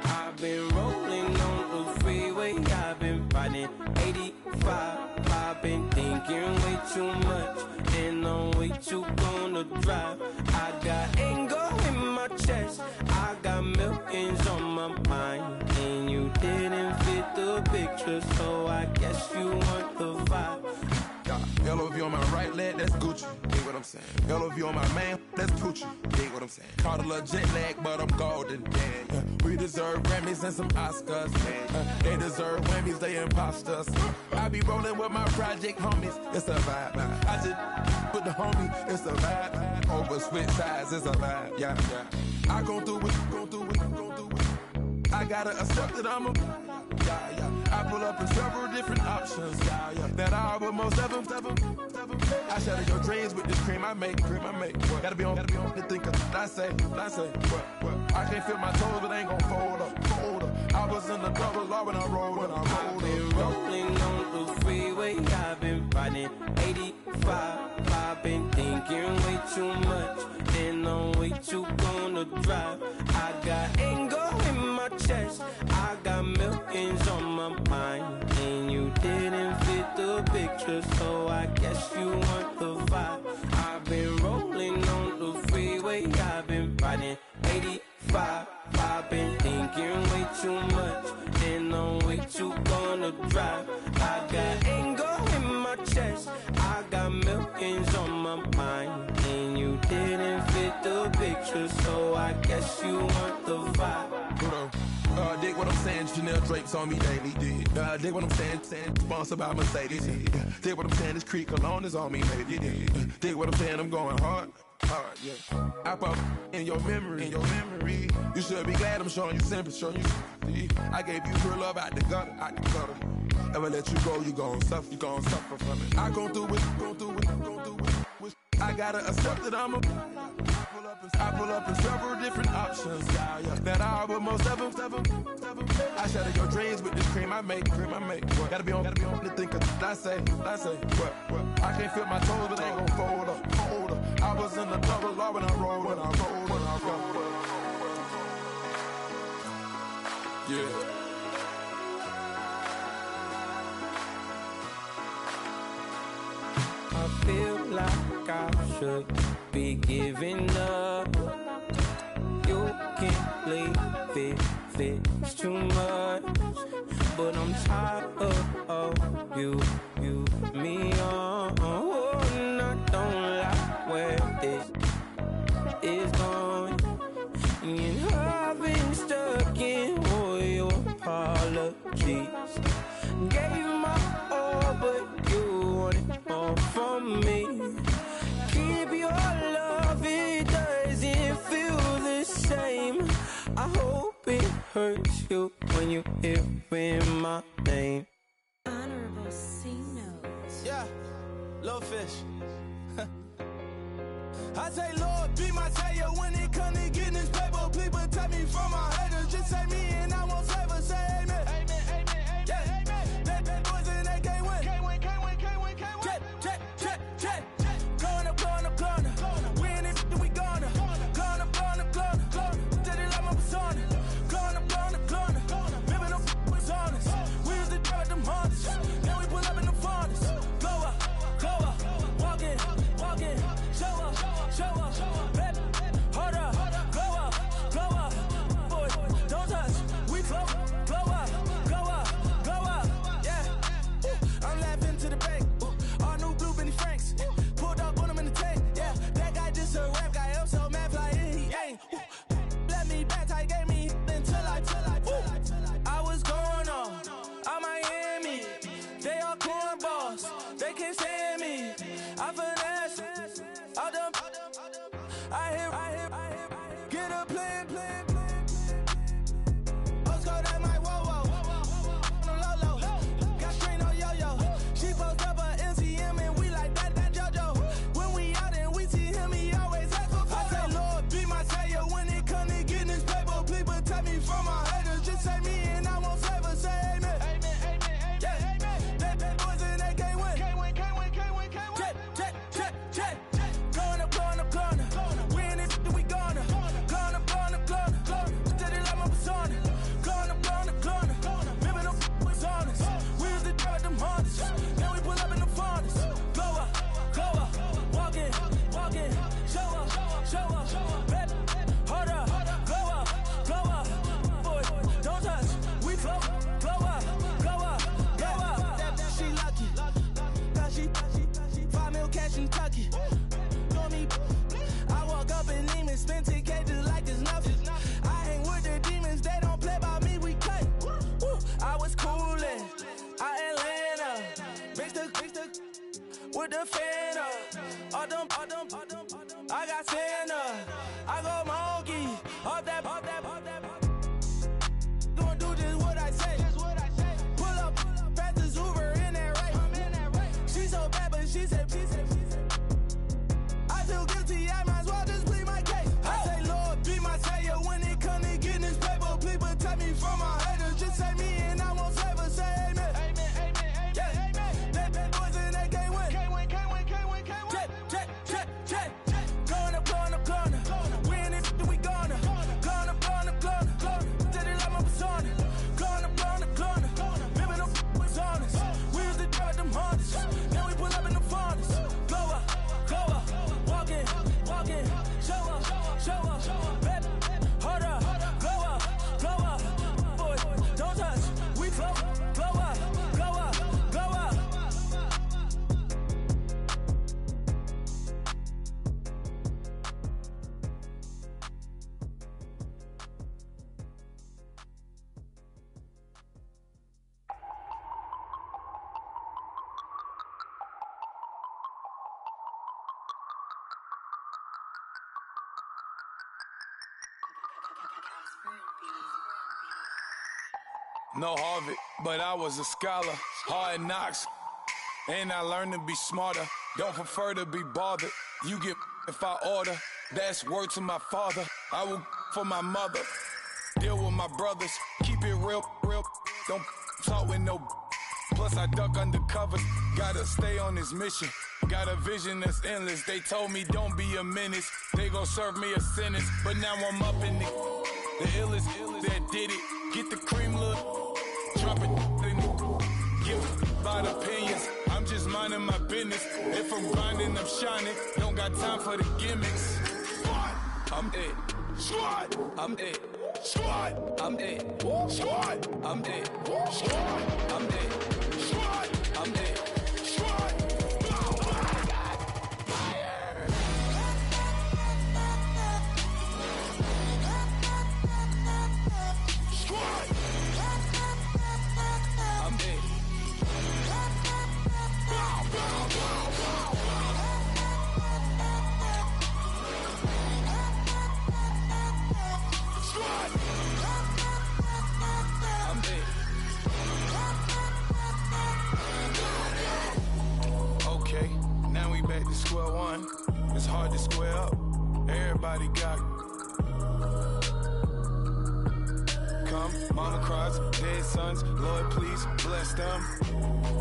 I've been rolling on the freeway, I've been riding 85. I've been thinking way too much, and I'm way too gonna drive. I got anger in my chest, I got millions on my mind, and you didn't fit the picture, so I guess you want the vibe. LOV on my right leg, that's Gucci. Dig what I'm saying? LOV on my man, that's Poochie. Dig what I'm saying? Caught a little jet lag, but I'm golden. Yeah. We deserve Grammys and some Oscars. They deserve Whammies, they imposters. I be rolling with my project homies, it's a vibe. I just put the homie, it's a vibe. Over switch sides, it's a vibe. Yeah. I gon' do it. I gotta accept that I'm a. I pull up in several different options. That I will most ever. I shatter your dreams with this cream I make. Gotta be on the thinker. I say. I can't feel my toes, but I ain't gon' fold up. I was in the double law when I rolled. I've been rolling on the freeway, I've been riding 85. I've been thinking way too much, and I'm way too gonna drive. I got anger in my chest, I got millions on my mind, and you didn't fit the picture, so I guess you want the vibe. I've been rolling on the freeway, I've been riding 85. I've been thinking way too much, and I'm way too gonna drive. I got anger in my chest, I got millions on my mind, and you didn't fit the picture, so I guess you want the vibe. Dig what I'm saying, Chanel drapes on me daily. Dig what I'm saying, sponsored by Mercedes. Dig what I'm saying, this Creek Cologne is on me, baby. Dig what I'm saying, I'm going hard, yeah. I pop in your memory. You should be glad I'm showing you sympathy. I gave you real love out the gutter. Ever let you go, you gon' suffer from it. I gon' do it. I gotta accept that I'm a. pull up in several different options, yeah. That I but most of them. I shatter your dreams with this cream I make. What? Gotta be on the think of I say. What? I can't feel my toes, but they gon' fold up. I was in the double law when I rolled. Yeah. I feel like I should be giving up. You can't leave it, it's too much. But I'm tired of you, me on. Oh, and I don't like where this is going. And I've been stuck in all your apologies. Gave my all, but you wanted more from me. Keep your love, it doesn't feel the same. I hope it hurts you when you hear my name. Honorable C notes. Yeah, little fish. I say, Lord, be my savior when it comes to getting this paper. Please protect me from my haters. Just say me and I won't save her. Say amen. Yeah. That boys and they can't win. Check. Going up. Win it, we gonna. Going up. Did it like my persona. Going up. Living up was honest. We used to drive them Hondas. Then we pull up in the Fondas. Go up. Walking. Show up. Baby, hold up. Go up. Boy, don't touch. We flow. Blow up. Yeah. I'm laughing to the bank. All new blue Benny Franks. Pulled up on him in the tank. Yeah. That guy just a rap guy. I'm so mad fly in. He ain't. Let me back. I gave me until I was going on. I'm Miami. They all cornballs. They can't stand me. I finesse. All them. I hear. Get a plan. Let's go that my whoa. Low. Got strain on yo. She post up a MCM and we like that JoJo. When we out and we see him, he always ask for photo. I say, Lord, be my savior when it come to getting this paper. Please protect me from my haters. Just say me and I won't save her. Say amen. Yeah. That boys and they can't win. Check. Going up. Win it, we gonna. Going up. Did it like my persona. Going up. Living up was honest. We used to drive them Hondas. Then we pull up in the Fondas. Go up. Walking. Show up. Baby, hold up. Go up. Boy, don't touch. We flow. Blow up. She lucky. Cause she 5 mil cash in Tucky. Know me. I walk up in demons, spend 10K just like it's nothing. I hang with the demons, they don't play by me, we cut. I was coolin', Atlanta, mixed with the Fanta. All them, I got Santa, I go monkey, all that. Gonna do just what I say. Pull up, pass the Uber in that race. She so bad, but she said. I feel guilty, I might as well just plead my case. I say, Lord, be my savior when it come to getting this paper. Please protect me from my haters. Just say me and I won't save her. Say amen. Yeah. That boys and they can't win. Check. Going up. Win it, we gonna. Going up. Did it like my persona. Going up. Living up was honest. We used to drive them Hondas. Then we pull up in the Fondas. Go up. Walking. Show up. Baby, hold up. Go up. Boy, don't touch. We flow. Blow up. No Harvard, but I was a scholar. Hard knocks, and I learned to be smarter. Don't prefer to be bothered. You get if I order. That's word to my father. I will for my mother. Deal with my brothers. Keep it real. Don't talk with no. Plus I duck undercover. Gotta stay on this mission. Got a vision that's endless. They told me don't be a menace. They gon' serve me a sentence. But now I'm up in the illest that did it. Get the cream look. Drop it. Give about opinions. I'm just minding my business. If I'm grinding, I'm shining. Don't got time for the gimmicks. I'm it. Squad. I'm it. Squad. I'm it. Squad. I'm it. Squad. I'm it. Squad. I'm it. Squad. Square one, it's hard to square up. Everybody got come, mama cries, dead sons. Lord, please bless them.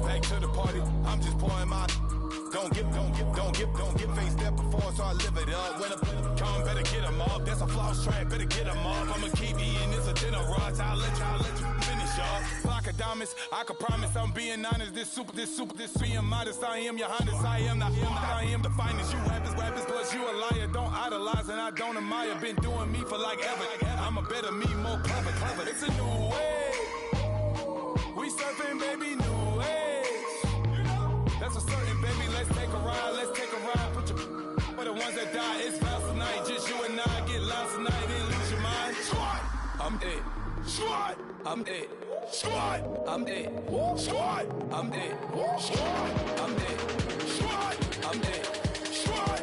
Back to the party, I'm just pouring my. Don't get faced up before, so I live it up. When I come, better get them up. That's a floss track, better get them up. I'ma keep eating this a dinner rush. I'll let you finish up. Block of diamonds, I can promise I'm being honest. This being modest. I am your highness. I am the finest. You rappers, plus you a liar. Don't idolize and I don't admire. Been doing me for like ever. I'm a better me, more clever. It's a new way. We surfing, baby, new age. That's a certain, baby. Let's take a ride. Put your for the ones that die. It's vows tonight. Just you and I get lost tonight. Then lose your mind. Squad. I'm it. Squad. I'm it. Squad. I'm it. Squad. I'm it. Squad. I'm it. Squad. I'm it. Squad.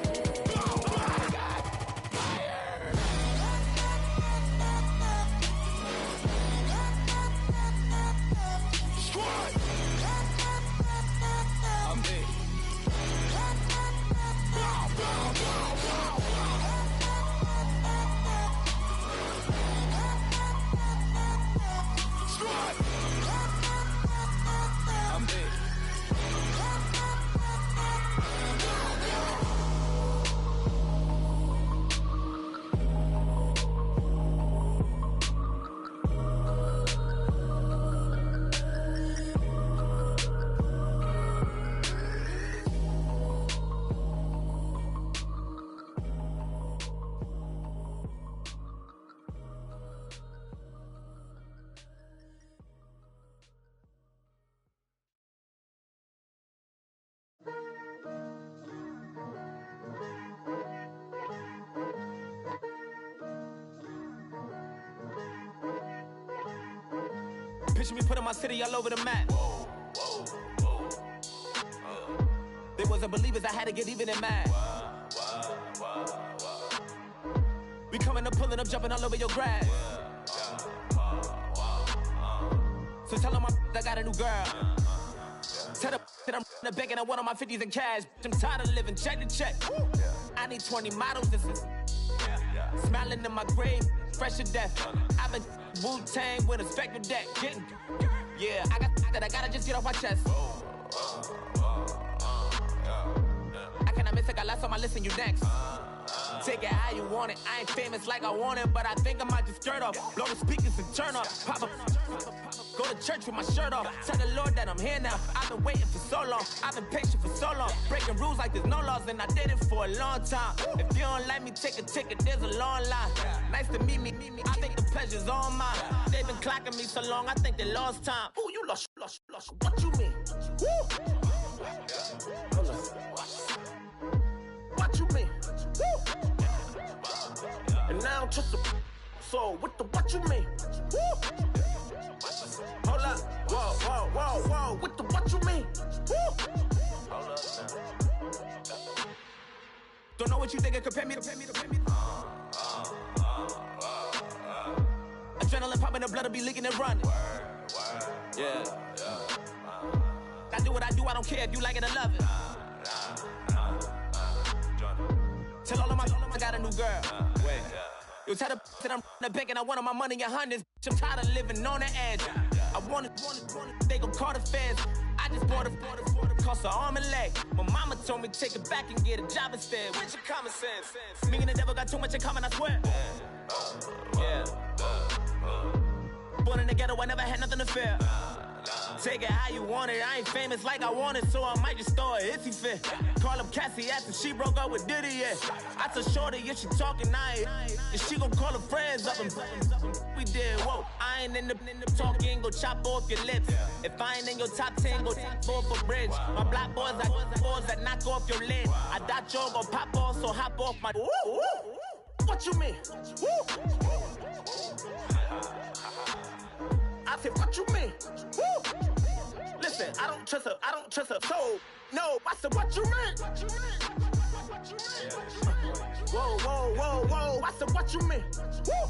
Picture me putting my city all over the map. They wasn't believers, I had to get even and mad. We coming up, pulling up, jumping all over your grass. So tell them I got a new girl. Tell them that I'm in the bank and I want all my 50s in cash. I'm tired of living check to check. I need 20 models, this is smiling in my grave, fresh to death. I've been Wu-Tang with a spectre deck. Yeah, I got that, I gotta just get off my chest. I cannot miss it, got lots on my list and you next. Take it how you want it, I ain't famous like I want it, but I think I might just skirt off. Blow the speakers and turn up, pop up. Go to church with my shirt off. Tell the Lord that I'm here now. I've been waiting for so long. I've been patient for so long. Breaking rules like there's no laws, and I did it for a long time. If you don't like me, take a ticket. There's a long line. Nice to meet me. I think the pleasure's all mine. They've been clocking me so long. I think they lost time. Ooh, you lost. What you mean? Woo. What you mean? Woo. And now just the so what you mean? Woo. Hold up, whoa, what you mean? Woo. Hold up now. Don't know what you think, compare me to. Adrenaline popping, the blood will be leaking and running. Yeah. I do what I do, I don't care if you like it or love it. Tell all of my got a new girl. Wait. You tell the that I'm the bank and I want my money in hundreds. I'm tired of living on the edge. I want it, they gon' call the feds. I just bought a cost an arm and leg. My mama told me take it back and get a job instead. Where's your common sense? Me and the devil got too much in common, I swear. Yeah. Born in the ghetto, I never had nothing to fear. Take it how you want it. I ain't famous like I want it, so I might just throw it if he fit. Call up Cassie after she broke up with Diddy, yeah. I told Shorty if she talking, and she gon' call her friends up and we did, whoa. I ain't in the talking, go chop off your lips. If I ain't in your top 10, go top 4 for bridge. My black boys like boys that knock off your lid. I thought y'all gon' pop off, so hop off my. What you mean? I said, what you mean? Woo! Listen, I don't trust her, so, no, I said, what you mean? Whoa, I said, what you mean? Woo!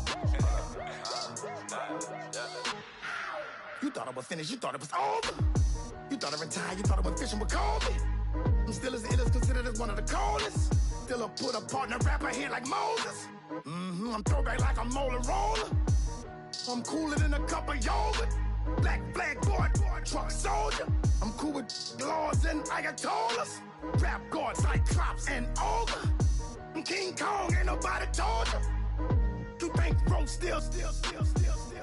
You thought it was finished, you thought it was over. You thought it retired, you thought it was fishing with Kobe. I'm still as ill as considered as one of the coldest. Still a put a partner rapper here like Moses. I'm throwback like a molar roller. I'm cooler than a cup of yogurt. Black flag boy, truck soldier. I'm cool with laws and Ayatollahs. Rap god, Cyclops and ogre. I'm King Kong, ain't nobody told you. You think Rose still.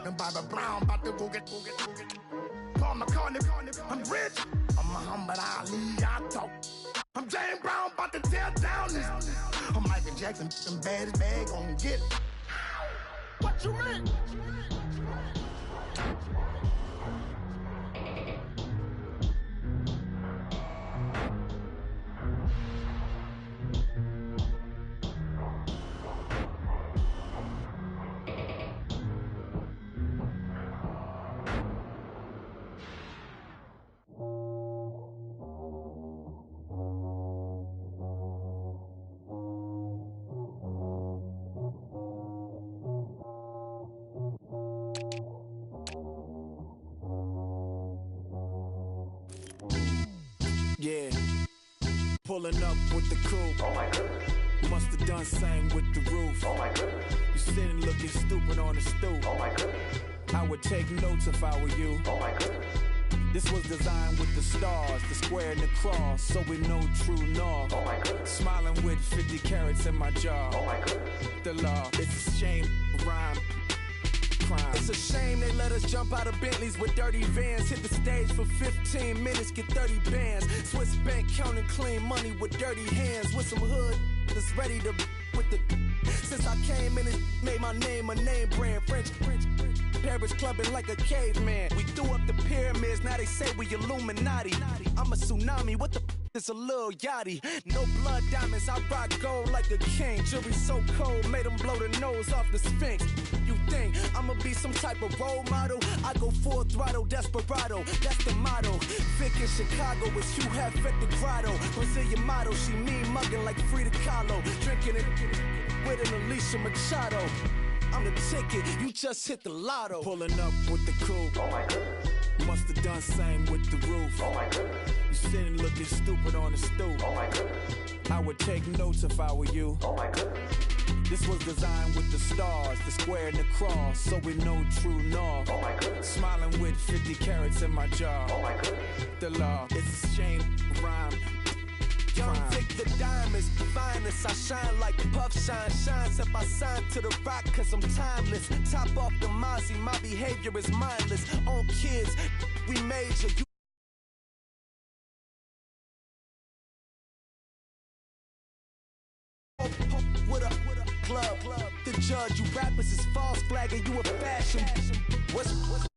And Bobby Brown about to go get. Paul McCartney, I'm rich. I'm Muhammad Ali, I talk. I'm James Brown, about to tear down this. I'm Michael Jackson, some bad as bad, gon' get it. What you mean? Yeah, pulling up with the coupe. Oh my goodness. Must have done same with the roof. Oh my goodness. You sitting looking stupid on the stoop. Oh my goodness. I would take notes if I were you. Oh my goodness. This was designed with the stars, the square and the cross, so we know true north. Oh my goodness. Smiling with 50 carats in my jaw. Oh my goodness. The law, it's a shame, rhyme. Crime. It's a shame they let us jump out of Bentleys with dirty vans. Hit the stage for 15 minutes, get 30 bands. Swiss bank counting clean money with dirty hands. With some hood that's ready to with the. Since I came in and made my name a name brand. French. Paris clubbing like a caveman. We threw up the pyramids, now they say we Illuminati. I'm a tsunami, what the it's a little yachty. No blood diamonds, I rock gold like a king. Jury so cold, made them blow the nose off the Sphinx. You think I'ma be some type of role model? I go full throttle, desperado, that's the motto. Vic in Chicago is Hugh Hef at the grotto. Brazilian model, she mean mugging like Frida Kahlo. Drinking it with an Alicia Machado. I'm the ticket, you just hit the lotto. Pulling up with the coupe. Oh my goodness. Must have done same with the roof. Oh my goodness. You sitting looking stupid on the stoop. Oh my goodness. I would take notes if I were you. Oh my goodness. This was designed with the stars, the square and the cross, so we know true north. Oh my goodness. Smiling with 50 carats in my jaw. Oh my goodness. The law, it's a shame, rhyme. Young Vic the diamonds, finest. I shine like Puff Shine. Shines if I sign to the rock, cause I'm timeless. Top off the Mozzie, my behavior is mindless. On kids, we major. You with a club. The judge, you rappers is false flagging, you a fashion. What's